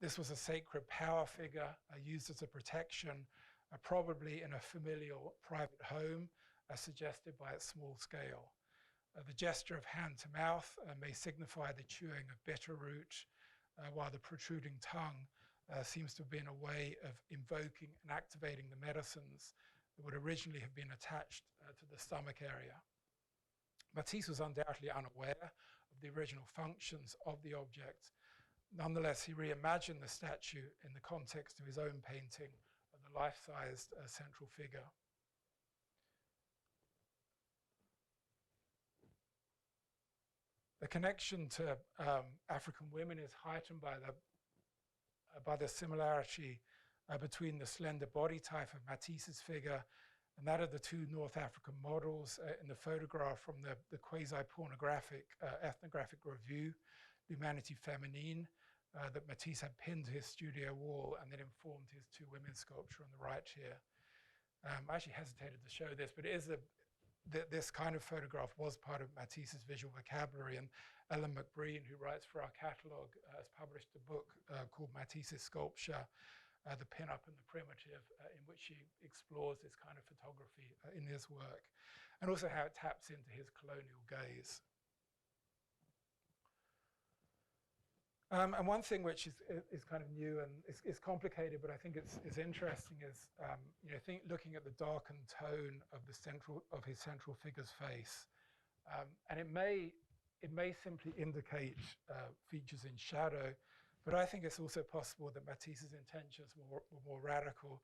This was a sacred power figure used as a protection, probably in a familial private home, suggested by its small scale. The gesture of hand to mouth may signify the chewing of bitter root, while the protruding tongue seems to have been a way of invoking and activating the medicines that would originally have been attached to the stomach area. Matisse was undoubtedly unaware of the original functions of the object. Nonetheless, he reimagined the statue in the context of his own painting of the life-sized central figure. The connection to African women is heightened by the similarity between the slender body type of Matisse's figure and that of the two North African models in the photograph from the quasi-pornographic ethnographic review, L'Humanité Féminine, that Matisse had pinned to his studio wall and then informed his two women sculpture on the right here. I actually hesitated to show this, but it is this kind of photograph was part of Matisse's visual vocabulary, and Ellen McBreen, who writes for our catalogue, has published a book called Matisse's Sculpture, The Pin-Up and the Primitive, in which she explores this kind of photography in his work, and also how it taps into his colonial gaze. And one thing which is kind of new and is complicated, but I think it's interesting, is looking at the darkened tone of his central figure's face, and it may simply indicate features in shadow, but I think it's also possible that Matisse's intentions were more radical,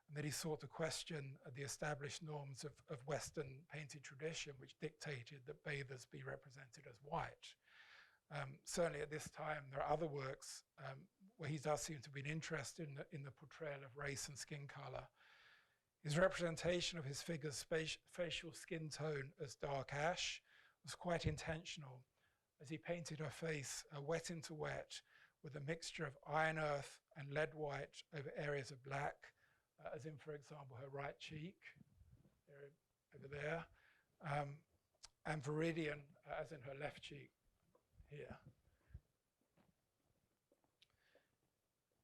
and that he sought to question the established norms of Western painting tradition, which dictated that bathers be represented as white. Certainly at this time, there are other works where he does seem to be interested in the portrayal of race and skin color. His representation of his figure's facial skin tone as dark ash was quite intentional, as he painted her face wet into wet with a mixture of iron earth and lead white over areas of black, as in, for example, her right cheek, over there, and viridian, as in her left cheek, here.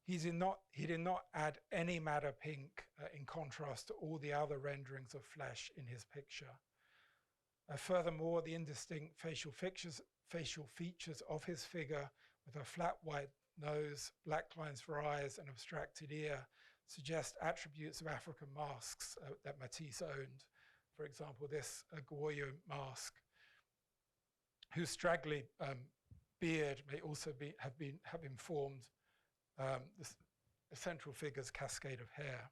He did not add any madder pink in contrast to all the other renderings of flesh in his picture. Furthermore, the indistinct facial features of his figure, with a flat white nose, black lines for eyes, and abstracted ear, suggest attributes of African masks that Matisse owned. For example, this Gauguin mask, whose straggly beard may also have informed the central figure's cascade of hair.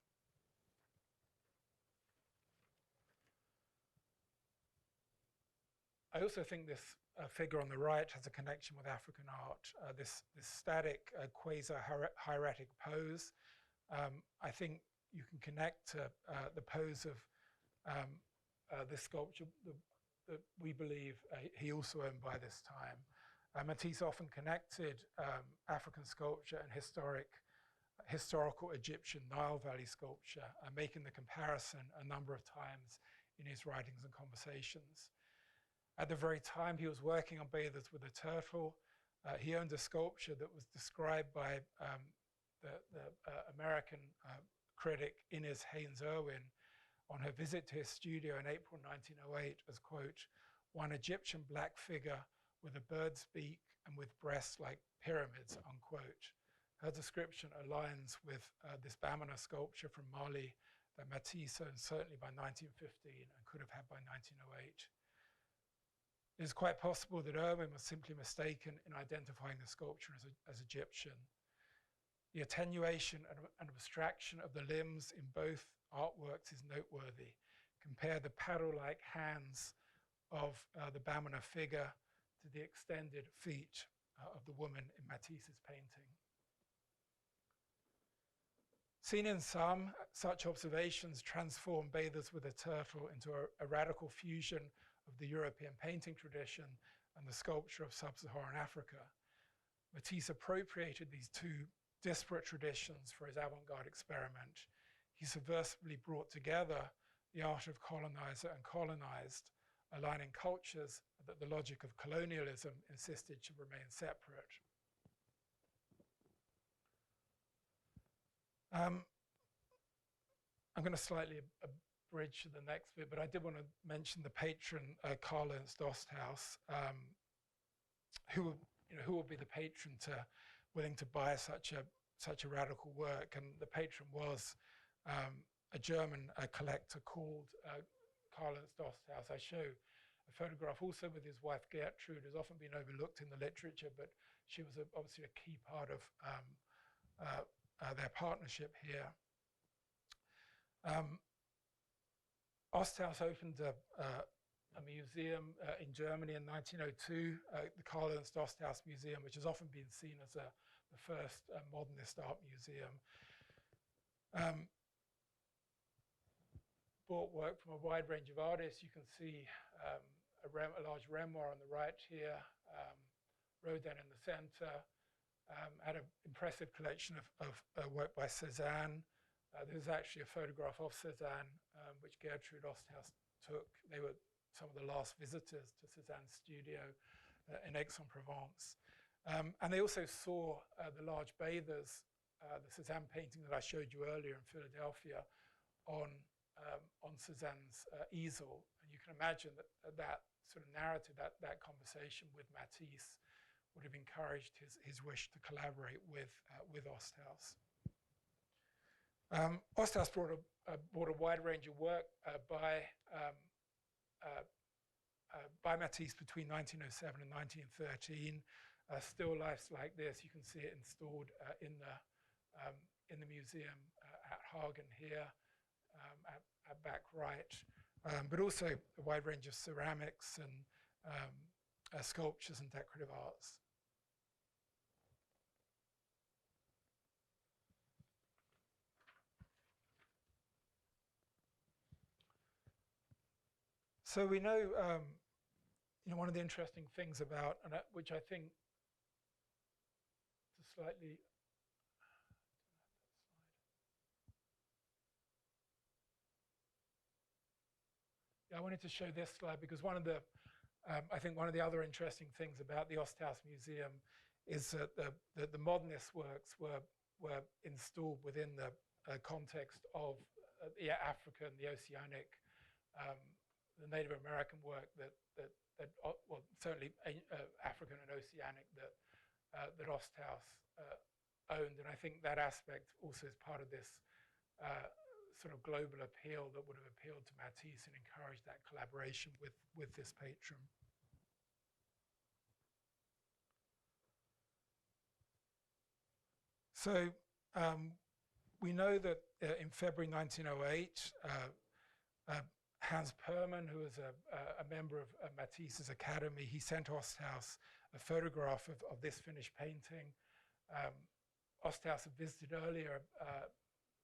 I also think this figure on the right has a connection with African art. This static quasi-hieratic pose. I think you can connect to the pose of this sculpture that we believe he also owned by this time. Matisse often connected African sculpture and historical Egyptian Nile Valley sculpture, making the comparison a number of times in his writings and conversations. At the very time he was working on Bathers with a Turtle, he owned a sculpture that was described by the American critic Inez Haynes-Irwin on her visit to his studio in April 1908 as, quote, one Egyptian black figure with a bird's beak and with breasts like pyramids, unquote. Her description aligns with this Bamana sculpture from Mali that Matisse owned certainly by 1915 and could have had by 1908. It is quite possible that Irwin was simply mistaken in identifying the sculpture as Egyptian. The attenuation and abstraction of the limbs in both artworks is noteworthy. Compare the paddle-like hands of the Bamana figure to the extended feet of the woman in Matisse's painting. Seen in sum, such observations transform Bathers with a Turtle into a radical fusion of the European painting tradition and the sculpture of sub-Saharan Africa. Matisse appropriated these two disparate traditions for his avant-garde experiment. He subversively brought together the art of colonizer and colonized, aligning cultures that the logic of colonialism insisted should remain separate. I'm going to slightly abridge the next bit, but I did want to mention the patron, Karl Ernst Osthaus, who will be the patron willing to buy such a radical work. And the patron was a German collector called Karl Ernst Osthaus. I show a photograph also with his wife Gertrude, who's often been overlooked in the literature, but she was obviously a key part of their partnership here. Osthaus opened a museum in Germany in 1902, the Karl Ernst Osthaus Museum, which has often been seen as the first modernist art museum. Bought work from a wide range of artists. You can see a large Renoir on the right here, Rodin in the center. Had an impressive collection of work by Cézanne. There's actually a photograph of Cézanne, which Gertrude Osthaus took. They were some of the last visitors to Cézanne's studio in Aix-en-Provence. And they also saw the large Bathers, the Cézanne painting that I showed you earlier in Philadelphia, on Cézanne's easel. And you can imagine that sort of narrative, that conversation with Matisse would have encouraged his wish to collaborate with Osthaus. Osthaus brought a wide range of work by Matisse between 1907 and 1913. Still lifes like this. You can see it installed in the museum at Hagen here, at back right, but also a wide range of ceramics and sculptures and decorative arts. So we know, one of the interesting things about, and which I think, to slightly, I wanted to show this slide because one of the, I think one of the other interesting things about the Osthaus Museum is that the modernist works were installed within the context of the African, the Oceanic, the Native American work that well, certainly African and Oceanic that Osthaus owned, and I think that aspect also is part of this sort of global appeal that would have appealed to Matisse and encouraged that collaboration with this patron. So we know that in February 1908, Hans Perman, who was a member of Matisse's Academy, he sent Osthaus a photograph of this finished painting. Osthaus had visited earlier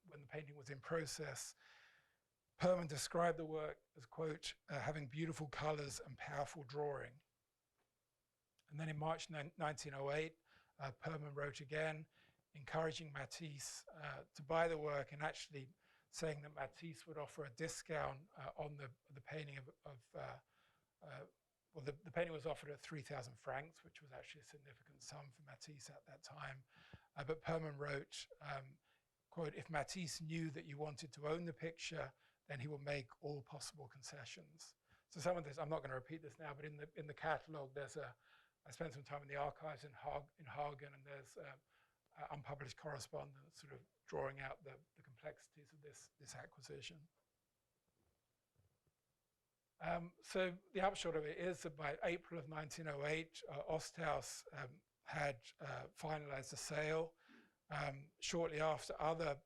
when the painting was in process. Perman described the work as, quote, having beautiful colors and powerful drawing. And then in March 1908, Perman wrote again, encouraging Matisse to buy the work and actually saying that Matisse would offer a discount on the painting well, the painting was offered at 3,000 francs, which was actually a significant sum for Matisse at that time. But Perman wrote, quote, if Matisse knew that you wanted to own the picture, then he will make all possible concessions. So some of this, I'm not going to repeat this now, but in the catalogue, I spent some time in the archives in Hagen, and there's unpublished correspondence sort of drawing out the complexities of this acquisition. So the upshot of it is that by April of 1908, Osthaus had finalized the sale. Shortly after, other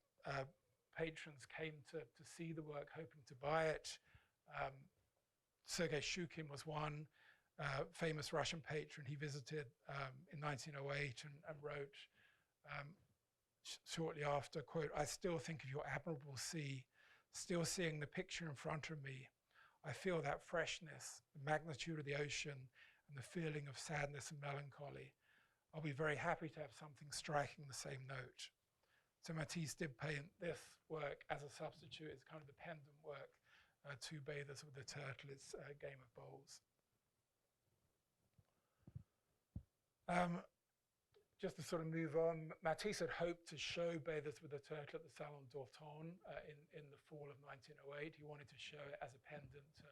patrons came to see the work, hoping to buy it. Sergei Shukin was one famous Russian patron he visited in 1908 and wrote shortly after, quote, I still think of your admirable sea, still seeing the picture in front of me. I feel that freshness, the magnitude of the ocean, and the feeling of sadness and melancholy. I'll be very happy to have something striking the same note. So Matisse did paint this work as a substitute. It's kind of the pendant work to Bathers with the Turtle, it's Game of Bowls. Just to sort of move on, Matisse had hoped to show Bathers with the Turtle at the Salon d'Automne in the fall of 1908. He wanted to show it as a pendant to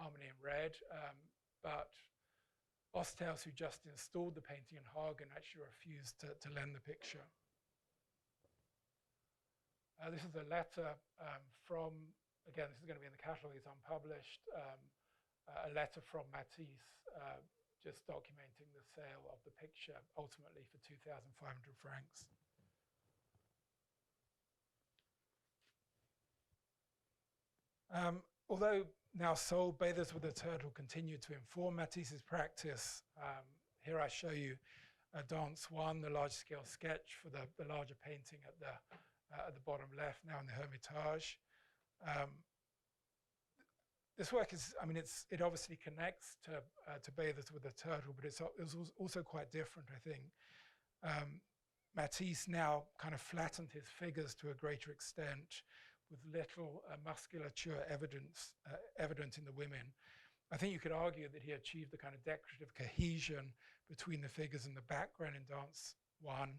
Harmony in Red, but Osthaus, who just installed the painting in Hagen, actually refused to lend the picture. This is a letter from, again, this is going to be in the catalogue, it's unpublished, a letter from Matisse just documenting the sale of the picture, ultimately for 2,500 francs. Although now sold, Bathers with the Turtle continued to inform Matisse's practice. Here I show you Dance 1, the large-scale sketch for the larger painting at the bottom left, now in the Hermitage. This work is, I mean, it obviously connects to Bathers with the Turtle, but it's also quite different, I think. Matisse now kind of flattened his figures to a greater extent, with little musculature evident in the women. I think you could argue that he achieved the kind of decorative cohesion between the figures and the background in Dance 1,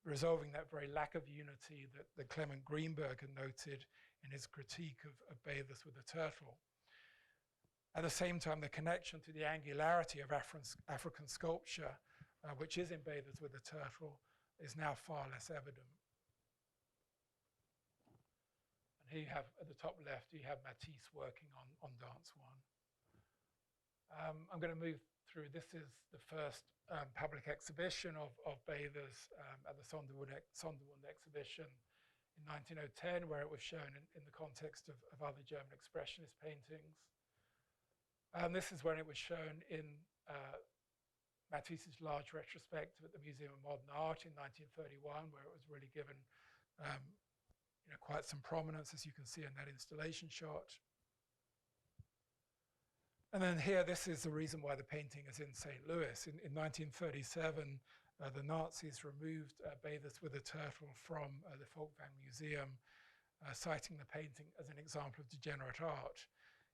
resolving that very lack of unity that Clement Greenberg had noted in his critique of Bathers with the Turtle. At the same time, the connection to the angularity of African sculpture, which is in Bathers with the Turtle, is now far less evident. And here you have, at the top left, you have Matisse working on Dance 1. I'm going to move through. This is the first public exhibition of Bathers at the Sonderwund exhibition in 1910, where it was shown in the context of other German expressionist paintings. This is when it was shown in Matisse's large retrospective at the Museum of Modern Art in 1931, where it was really given quite some prominence, as you can see in that installation shot. And then here, this is the reason why the painting is in St. Louis. In 1937, the Nazis removed Bathers with a Turtle from the Folkwang Museum, citing the painting as an example of degenerate art.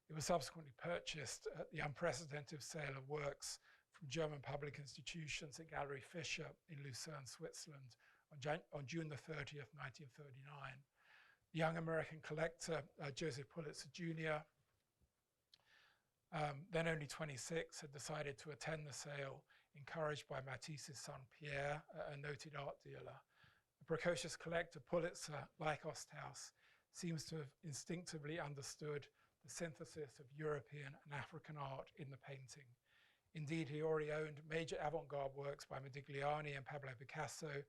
It was subsequently purchased at the unprecedented sale of works from German public institutions at Gallery Fischer in Lucerne, Switzerland, on June the 30th, 1939. The young American collector, Joseph Pulitzer Jr., then only 26, had decided to attend the sale, encouraged by Matisse's son Pierre, a noted art dealer. The precocious collector Pulitzer, like Osthaus, seems to have instinctively understood the synthesis of European and African art in the painting. Indeed, he already owned major avant-garde works by Modigliani and Pablo Picasso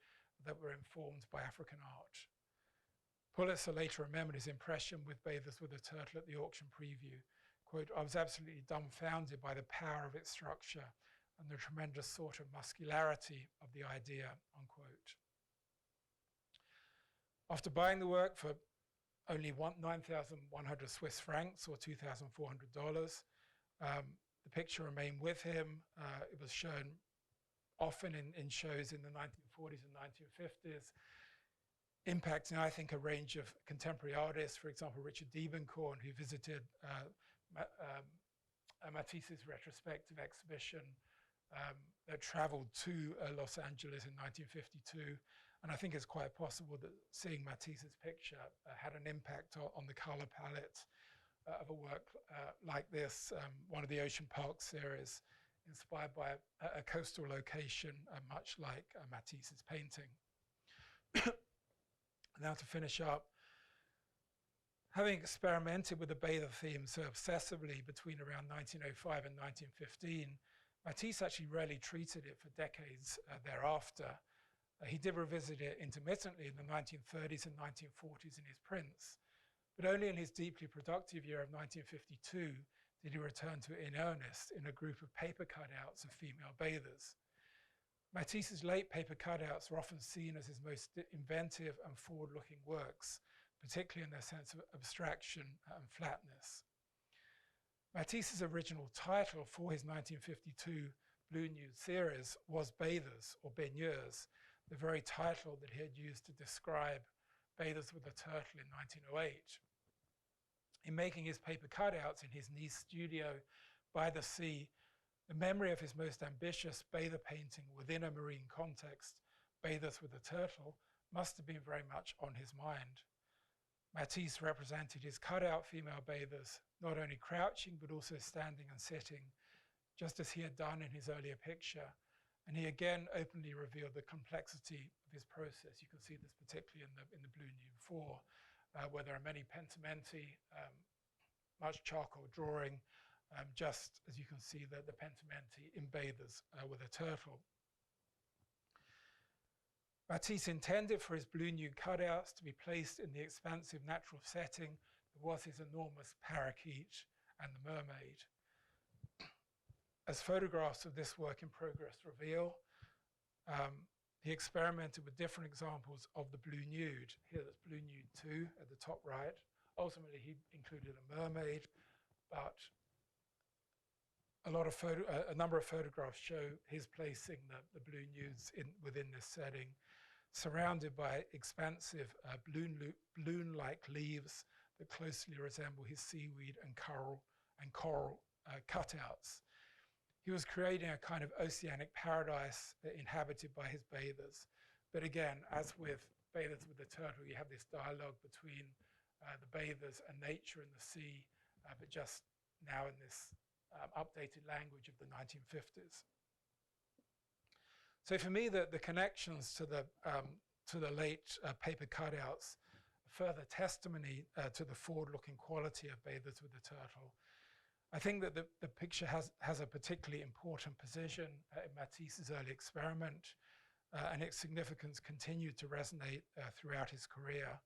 that were informed by African art. Pulitzer later remembered his impression with Bathers with a Turtle at the auction preview. Quote, I was absolutely dumbfounded by the power of its structure and the tremendous sort of muscularity of the idea, unquote. After buying the work for only 9,100 Swiss francs or $2,400, the picture remained with him. It was shown often in shows in the 1940s and 1950s, impacting, I think, a range of contemporary artists. For example, Richard Diebenkorn, who visited Matisse's retrospective exhibition that traveled to Los Angeles in 1952. And I think it's quite possible that seeing Matisse's picture had an impact on the color palette of a work like this, one of the Ocean Park series, inspired by a coastal location, much like Matisse's painting. Now to finish up, having experimented with the bather theme so obsessively between around 1905 and 1915, Matisse actually rarely treated it for decades thereafter. He did revisit it intermittently in the 1930s and 1940s in his prints, but only in his deeply productive year of 1952 did he return to it in earnest in a group of paper cutouts of female bathers. Matisse's late paper cutouts are often seen as his most inventive and forward-looking works, particularly in their sense of abstraction and flatness. Matisse's original title for his 1952 Blue Nude series was Bathers or Baigneurs, the very title that he had used to describe Bathers with a Turtle in 1908. In making his paper cutouts in his Nice studio by the sea, the memory of his most ambitious bather painting within a marine context, Bathers with a Turtle, must have been very much on his mind. Matisse represented his cutout female bathers not only crouching but also standing and sitting, just as he had done in his earlier picture, and he again openly revealed the complexity of his process. You can see this particularly in the Blue Nude 4, where there are many pentimenti, much charcoal drawing, just as you can see the pentimenti in Bathers with a Turtle. Matisse intended for his Blue Nude cutouts to be placed in the expansive natural setting that was his enormous parakeet and the mermaid. As photographs of this work in progress reveal, he experimented with different examples of the Blue Nude. Here that's Blue Nude 2 at the top right. Ultimately, he included a mermaid, but a number of photographs show his placing the Blue Nudes within this setting, surrounded by expansive balloon-like leaves that closely resemble his seaweed and coral cutouts. He was creating a kind of oceanic paradise inhabited by his bathers. But again, as with Bathers with the Turtle, you have this dialogue between the bathers and nature and the sea, but just now in this updated language of the 1950s. So for me, the connections to the late paper cutouts, further testimony to the forward-looking quality of Bathers with the Turtle. I think that the picture has a particularly important position in Matisse's early experiment, and its significance continued to resonate throughout his career.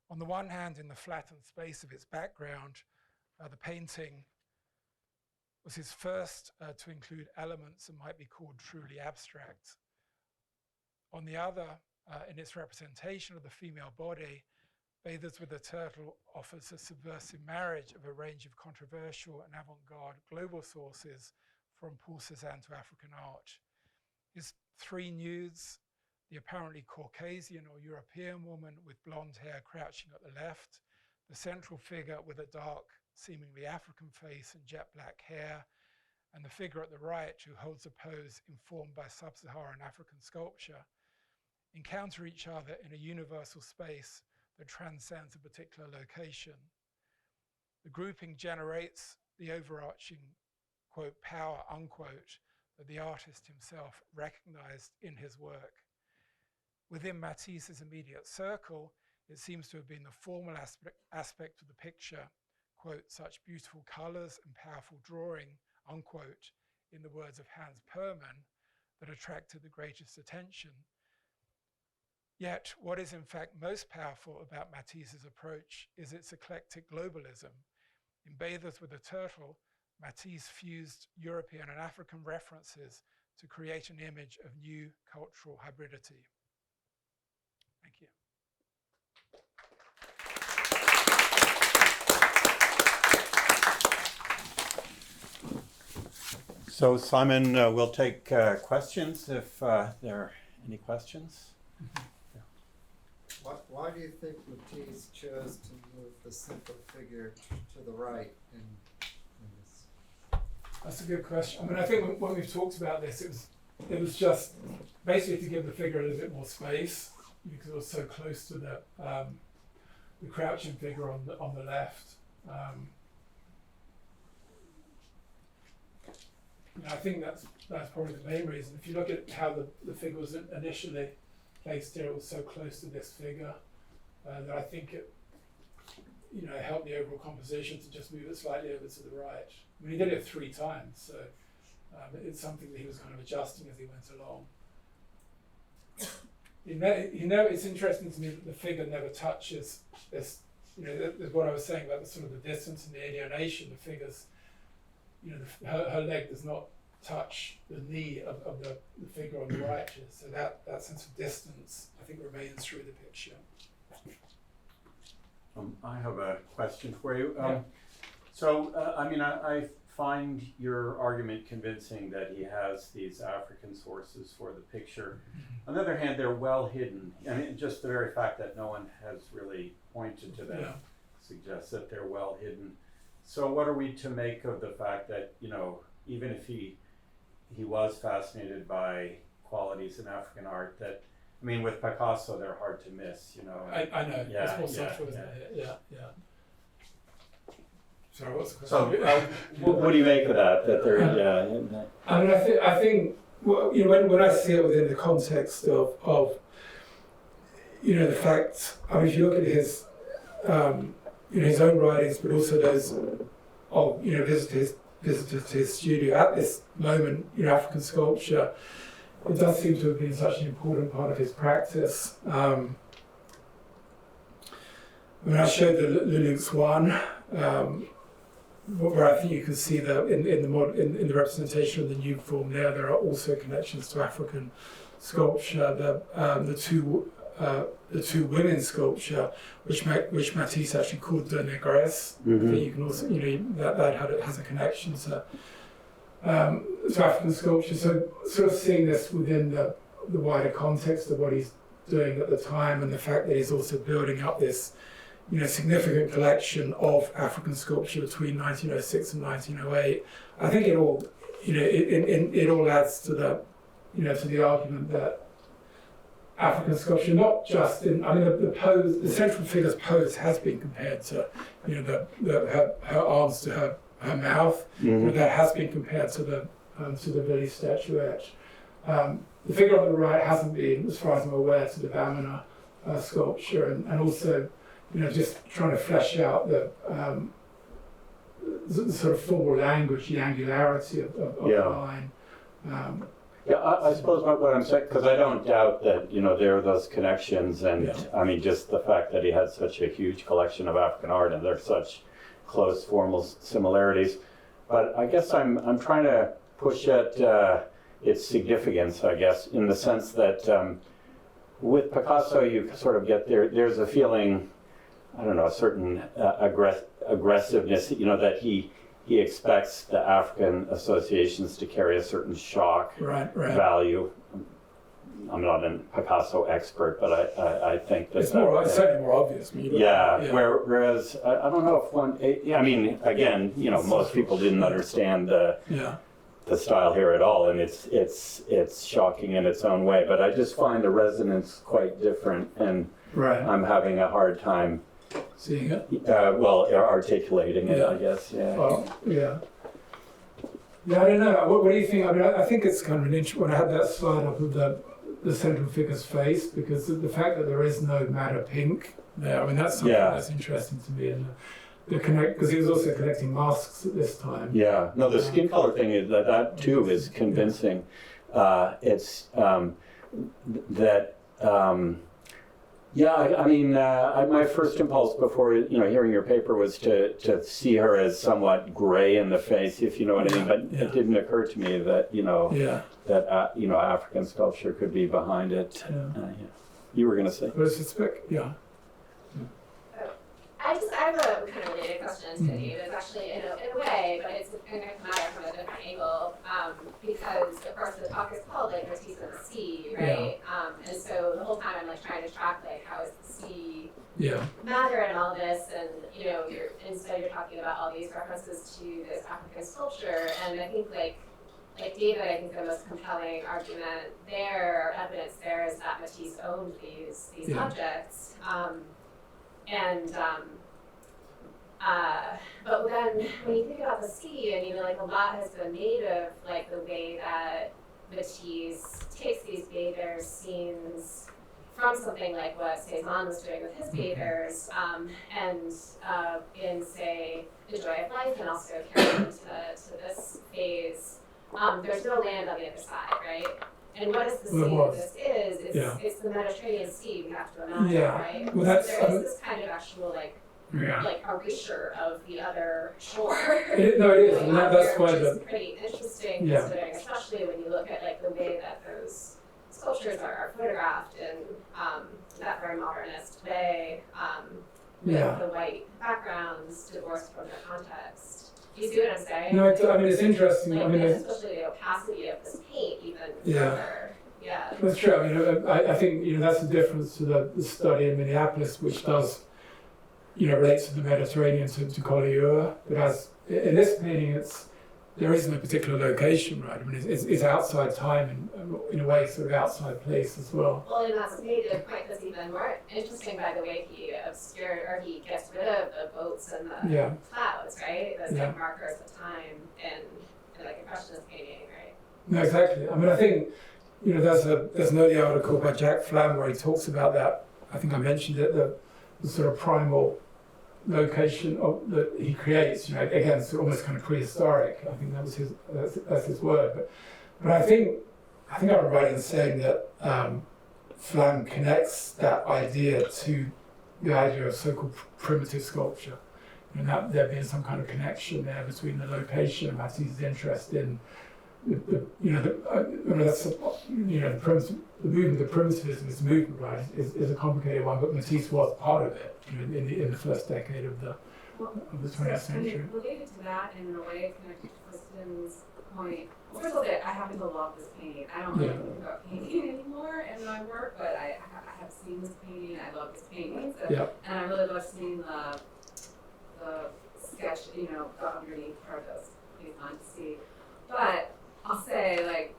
On the one hand, in the flattened space of its background, the painting was his first to include elements that might be called truly abstract. On the other, in its representation of the female body, Bathers with a Turtle offers a subversive marriage of a range of controversial and avant-garde global sources, from Paul Cézanne to African art. His three nudes, the apparently Caucasian or European woman with blonde hair crouching at the left, the central figure with a dark, seemingly African face and jet black hair, and the figure at the right who holds a pose informed by sub-Saharan African sculpture, encounter each other in a universal space that transcends a particular location. The grouping generates the overarching, quote, power, unquote, that the artist himself recognized in his work. Within Matisse's immediate circle, it seems to have been the formal aspect of the picture, quote, such beautiful colors and powerful drawing, unquote, in the words of Hans Perman, that attracted the greatest attention. Yet, what is in fact most powerful about Matisse's approach is its eclectic globalism. In Bathers with a Turtle, Matisse fused European and African references to create an image of new cultural hybridity. Thank you. So Simon, we'll take questions if there are any questions. Why do you think Matisse chose to move the central figure to the right in this? That's a good question. I mean, I think when we've talked about this, it was just basically to give the figure a little bit more space because it was so close to the crouching figure on the left. I think that's probably the main reason. If you look at how the figure was initially placed here, it was so close to this figure that I think it helped the overall composition to just move it slightly over to the right. I mean, he did it 3 times, so it's something that he was kind of adjusting as he went along. It's interesting to me that the figure never touches this. That's what I was saying about the sort of the distance and the alienation. The figure's, her leg does not touch the knee of the figure on the right here. So that sense of distance, I think, remains through the picture. I have a question for you. Yeah. So, I find your argument convincing that he has these African sources for the picture. On the other hand, they're well hidden. I mean, just the very fact that no one has really pointed to them suggests that they're well hidden. So what are we to make of the fact that, even if he was fascinated by qualities in African art, that, I mean, with Picasso, they're hard to miss, I know. Yeah, it's more central, isn't it? Yeah. Sorry, what's the So, question? what do you make of that? That they're, I mean, I think when I see it within the context of the fact. I mean, if you look at his his own writings, but also those of visitors to his studio at this moment, African sculpture, it does seem to have been such an important part of his practice. I mean, I showed the Lelouch's one, where I think you can see that in the representation of the new form there are also connections to African sculpture. The two women sculpture, which Matisse actually called the Negresse. Mm-hmm. You can also, that has a connection to African sculpture. So sort of seeing this within the wider context of what he's doing at the time, and the fact that he's also building up this, significant collection of African sculpture between 1906 and 1908. I think it all, it all adds to the, to the argument that African sculpture, not just the pose, the central figure's pose has been compared to, her arms to her mouth. Mm-hmm. That has been compared to the Dalí statuette. The figure on the right hasn't been, as far as I'm aware, to the Bamina sculpture, and also, just trying to flesh out the sort of formal language, the angularity of the line. I suppose what I'm saying, because I don't doubt that, there are those connections, and I mean, just the fact that he had such a huge collection of African art and there's such close formal similarities. But I guess I'm trying to push at its significance, I guess, in the sense that with Picasso, you sort of get there's a feeling, I don't know, a certain aggressiveness, that he expects the African associations to carry a certain shock value. I'm not a Picasso expert, but I think that it's certainly more obvious. Whereas I don't know if one. I mean, again, most people didn't understand the style here at all, and it's shocking in its own way. But I just find the resonance quite different, and I'm having a hard time seeing it? Articulating it, I guess, I don't know. What do you think? I mean, I think it's kind of an interesting, when I had that slide up of the central figure's face, because the fact that there is no matter pink there, I mean, that's something that's interesting to me. And because he was also collecting masks at this time. Yeah, no, the skin color thing, is that too is convincing. It's that... my first impulse before hearing your paper was to see her as somewhat gray in the face, if you know what I mean. But it didn't occur to me that African sculpture could be behind it. You were going to say? I have a kind of related question to you. It's actually in a way way, but it's going to come at it from a different angle, because of course the talk is called like Matisse and the Sea, right? And so the whole time I'm like trying to track like how is the sea matter in all this, and instead you're talking about all these references to this African sculpture, and I think like David, I think the most compelling argument there, or evidence there, is that Matisse owned these objects, but then when you think about the sea, I mean, like a lot has been made of like the way that Matisse takes these bathers scenes from something like what Cézanne was doing with his bathers, and in say The Joy of Life, and also carrying to this phase. There's no land on the other side, right? And what is the sea that this is? It's the Mediterranean Sea, we have to imagine, right? Well, so there is this kind of actual like erasure of the other shore. It is, and that's why it's pretty interesting considering, especially when you look at like the way that those sculptures are photographed in that very modernist way, with the white backgrounds divorced from their context. You see what I'm saying? No, I mean, it's interesting. Like, I mean, especially the opacity of this paint, even further. Yeah. That's true. I mean, I think that's the difference to the study in Minneapolis, which does, relates to the Mediterranean to Collioure. But as in this painting, there isn't a particular location, right? I mean, it's outside time and in a way sort of outside place as well. Well, and that's made the point that's even more interesting by the way he obscured, or he gets rid of the boats and the clouds, right? Those like markers of time in like Impressionist painting, right? No, exactly. I mean, I think there's an early article by Jack Flam where he talks about that. I think I mentioned it, the sort of primal location that he creates, again, sort of almost kind of prehistoric. I think that was that's his word. But I think I'm right in saying that Flam connects that idea to the idea of so-called primitive sculpture, and that there being some kind of connection there between the location and Matisse's interest in the movement, the primitivism, this movement, right, is a complicated one, but Matisse was part of it, in the first decade of the 20th century. Related to that, and in a way connected to Kristen's point. Well, first of all, I happen to love this painting. I don't really think about painting anymore in my work, but I have seen this painting. I love this painting, and I really love seeing the sketch, underneath part of those. It's fun to see, but I'll say, like,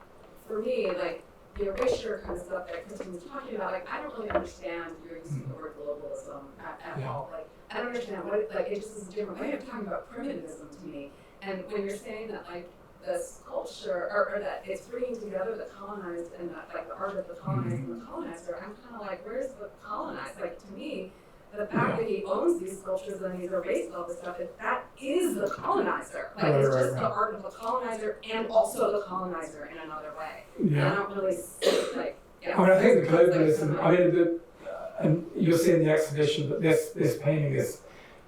for me, like, the erasure kind of stuff that Kristen was talking about, like, I don't really understand your use of the word globalism at all. Like, I don't understand what it just is a different way of talking about primitivism to me. And when you're saying that, like, the sculpture, or that it's bringing together the colonized and like the art of the colonized and the colonizer, I'm kind of like, where's the colonized? Like, to me, the fact that he owns these sculptures and he's erased all this stuff, that is the colonizer. Like, it's just the art of the colonizer and also the colonizer in another way. Yeah. And I don't really see, like, I mean, I think the globalism, and you'll see in the exhibition that this painting is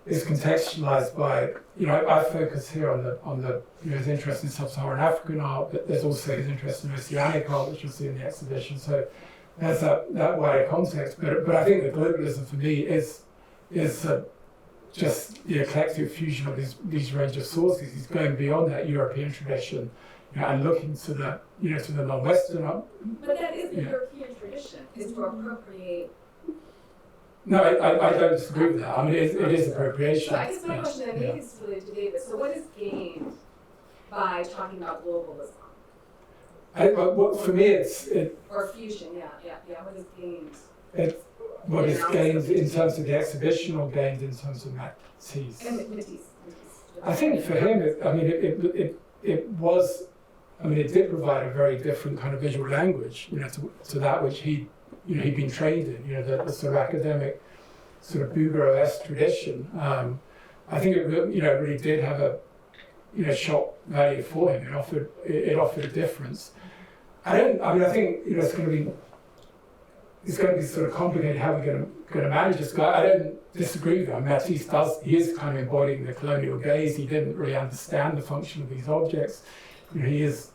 contextualized by, I focus here on the his interest in sub-Saharan African art, but there's also his interest in Oceanic art, which you'll see in the exhibition. So there's that wider context. But I think the globalism for me is just the eclectic fusion of these range of sources. He's going beyond that European tradition, and looking to the to the non-Western art. But that is the European tradition, is to appropriate. No, I don't disagree with that. I mean, it is appropriation. So I guess my question then maybe is related to David. So what is gained by talking about globalism? For me, or fusion, what is gained? What is gained in terms of the exhibition, or gained in terms of Matisse? And Matisse. I think for him, it did provide a very different kind of visual language, to that which he'd been trained in, the sort of academic, sort of Bouguereau-esque tradition. I think it really did have a shock value for him. It offered a difference. I think it's going to be sort of complicated how we're going to manage this guy. I don't disagree with that. Matisse he is kind of embodying the colonial gaze. He didn't really understand the function of these objects. He's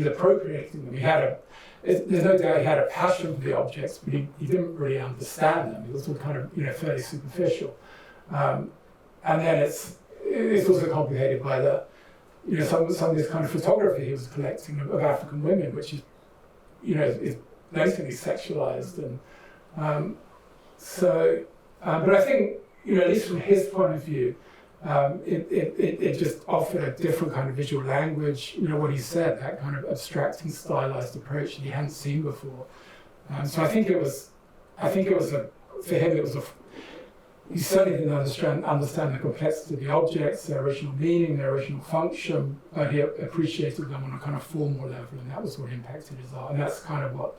appropriating them. There's no doubt he had a passion for the objects, but he didn't really understand them. It was all kind of fairly superficial. And then it's also complicated by the, some of this kind of photography he was collecting of African women, which is, is blatantly sexualized. And but I think, at least from his point of view, it just offered a different kind of visual language. What he said, that kind of abstracting, stylized approach that he hadn't seen before. So I think it was for him, he certainly didn't understand the complexity of the objects, their original meaning, their original function, but he appreciated them on a kind of formal level, and that was what impacted his art. And that's kind of what,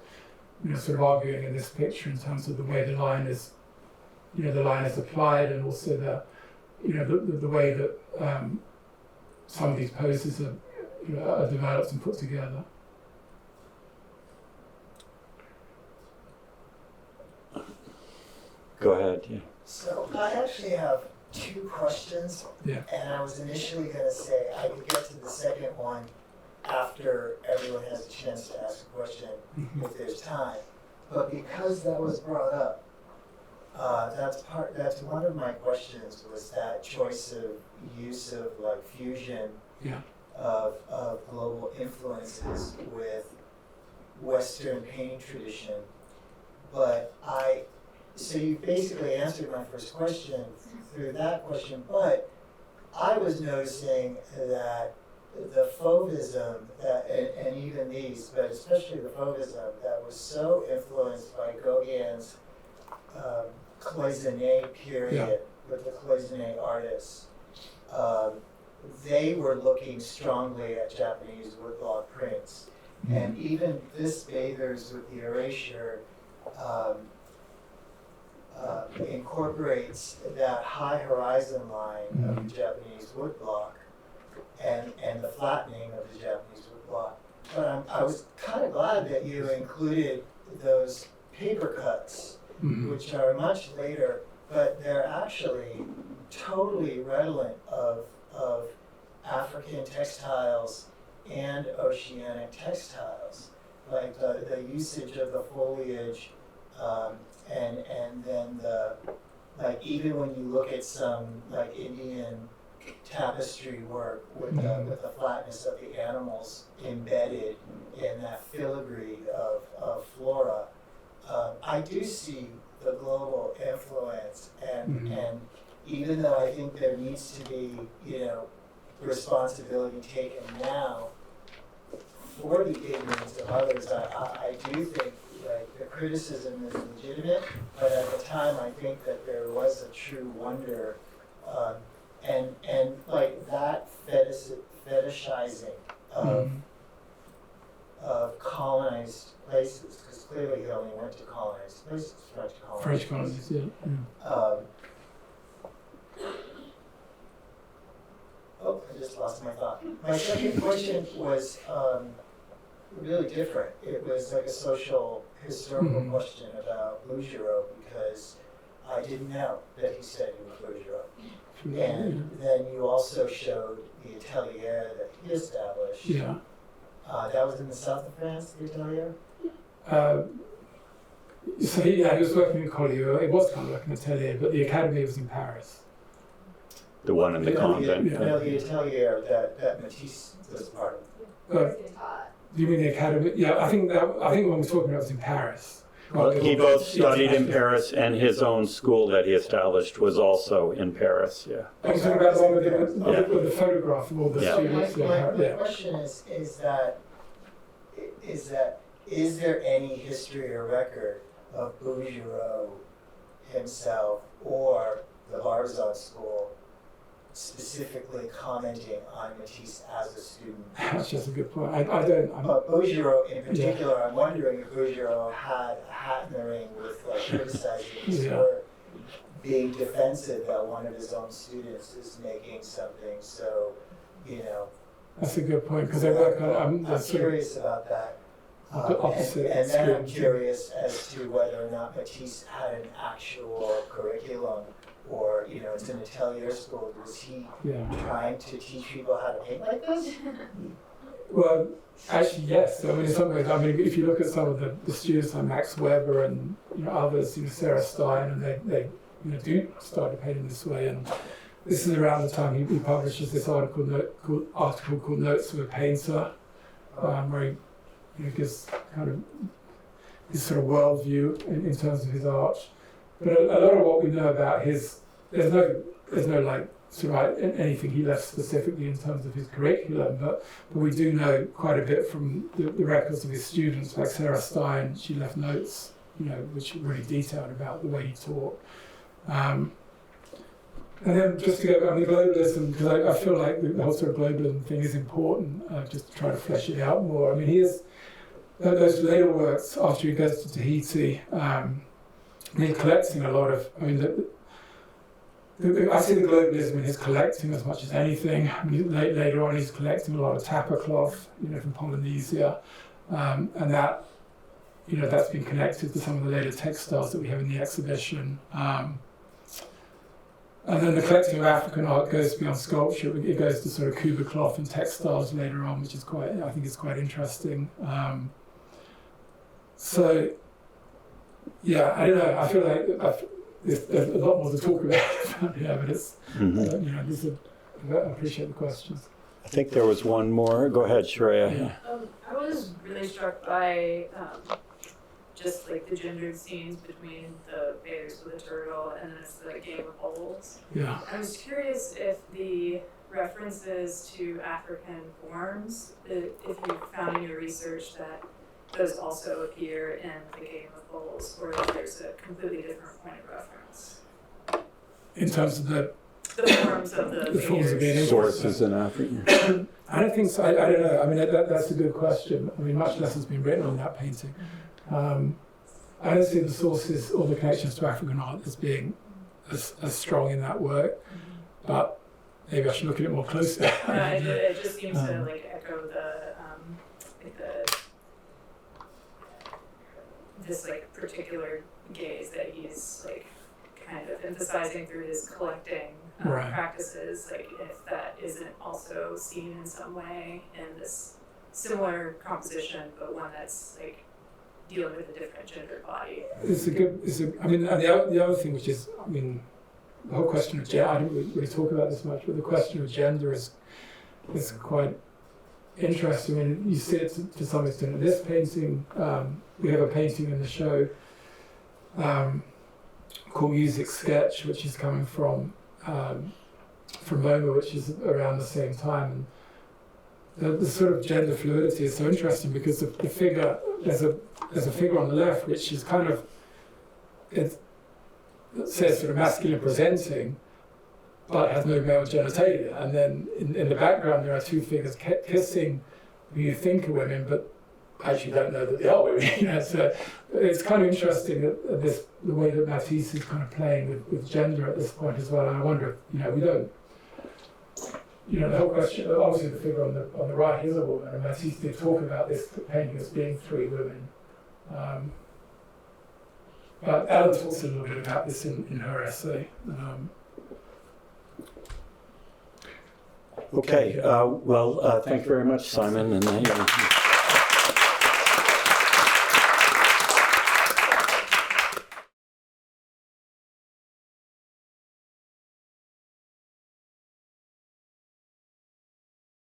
sort of arguing in this picture in terms of the way the line is, the line is applied, and also the way that some of these poses are developed and put together. Go ahead. Yeah. So I actually have two questions, Yeah. and I was initially going to say I could get to the second one after everyone has a chance to ask a question, if there's time. But because that was brought up, that's one of my questions, was that choice of use of like fusion Yeah. of global influences with Western painting tradition. So you basically answered my first question through that question, but I was noticing that the Fauvism, and even these, but especially the Fauvism, that was so influenced by Gauguin's cloisonné period with the cloisonné artists. They were looking strongly at Japanese woodblock prints. And even this Bathers with the erasure incorporates that high horizon line of the Japanese woodblock and the flattening of the Japanese woodblock. But I was kind of glad that you included those paper cuts, which are much later, but they're actually totally redolent of African textiles and oceanic textiles, like the usage of the foliage, and then even when you look at some like Indian tapestry work with the flatness of the animals embedded in that filigree of flora, I do see the global influence, and even though I think there needs to be responsibility taken now for the ignorance of others, I do think like the criticism is legitimate, but at the time I think that there was a true wonder, and like that fetishizing of colonized places, because clearly he only went to colonized places, French colonies. I just lost my thought. My second question was really different. It was like a social historical question about Bouguereau, because I didn't know that he studied with Bouguereau. And then you also showed the atelier that he established. Yeah. That was in the south of France, the atelier? So he was working in Collioure. It was kind of like an atelier, but the academy was in Paris. The one in the convent. No, the atelier that Matisse was part of. Do you mean the academy? Yeah, I think when we're talking about was in Paris. Well, he both studied in Paris, and his own school that he established was also in Paris. Yeah. I was talking about the one with the photograph of all the students. My question is there any history or record of Bouguereau himself or the Barzan school specifically commenting on Matisse as a student? That's just a good point. I don't. But Bouguereau in particular, I'm wondering if Bouguereau had a hat in the ring with criticizing his work, being defensive that one of his own students is making something so, That's a good point, because I work on. I'm curious about that. The opposite. And then I'm curious as to whether or not Matisse had an actual curriculum, or it's an atelier school. Was he trying to teach people how to paint like this? Well, actually, yes. I mean, in some ways, if you look at some of the students like Max Weber and others, Sarah Stein, and they do start to paint in this way, and this is around the time he publishes this article called Notes of a Painter, where he gives kind of his sort of worldview in terms of his art. But a lot of what we know about there's no like sort of anything he left specifically in terms of his curriculum, but we do know quite a bit from the records of his students, like Sarah Stein. She left notes, which are really detailed about the way he taught. And then just to go back on the globalism, because I feel like the whole sort of globalism thing is important, just to try to flesh it out more. I mean, he is, those later works after he goes to Tahiti, he's collecting a lot of, I see the globalism in his collecting as much as anything. I mean, later on he's collecting a lot of tapa cloth, from Polynesia, and that, that's been connected to some of the later textiles that we have in the exhibition. And then the collecting of African art goes beyond sculpture. It goes to sort of Kuba cloth and textiles later on, which is I think it's quite interesting. So, yeah, I don't know. I feel like there's a lot more to talk about here, but it's, I appreciate the questions. I think there was one more. Go ahead, Shreya. Yeah. I was really struck by just like the gendered scenes between the bears with a turtle and then the game of bowls. Yeah. I was curious if the references to African forms, if you found in your research that those also appear in the game of bowls, or if there's a completely different point of reference. In terms of the forms of the forms of being Sources in African. I don't think so. I don't know. I mean, that's a good question. I mean, much less has been written on that painting. I don't see the sources or the connections to African art as being as strong in that work, but maybe I should look at it more closely. It just seems to echo this particular gaze that he's kind of emphasizing through his collecting practices. If that isn't also seen in some way in this similar composition, but one that's dealing with a different gendered body. The other thing, which is, the whole question of gender, I didn't really talk about this much, but the question of gender is quite interesting. I mean, you see it to some extent in this painting. We have a painting in the show called Music Sketch, which is coming from MoMA, which is around the same time. And the sort of gender fluidity is so interesting because the figure, there's a figure on the left which is kind of, it says sort of masculine presenting, but has no male genitalia. And then in the background there are two figures kissing who you think are women, but actually don't know that they are women. So it's kind of interesting that the way that Matisse is kind of playing with gender at this point as well. And I wonder if, we don't, the whole question, obviously the figure on the right is a woman, and Matisse did talk about this painting as being three women. But Ellen talks a little bit about this in her essay. Okay, thank you very much, Simon. And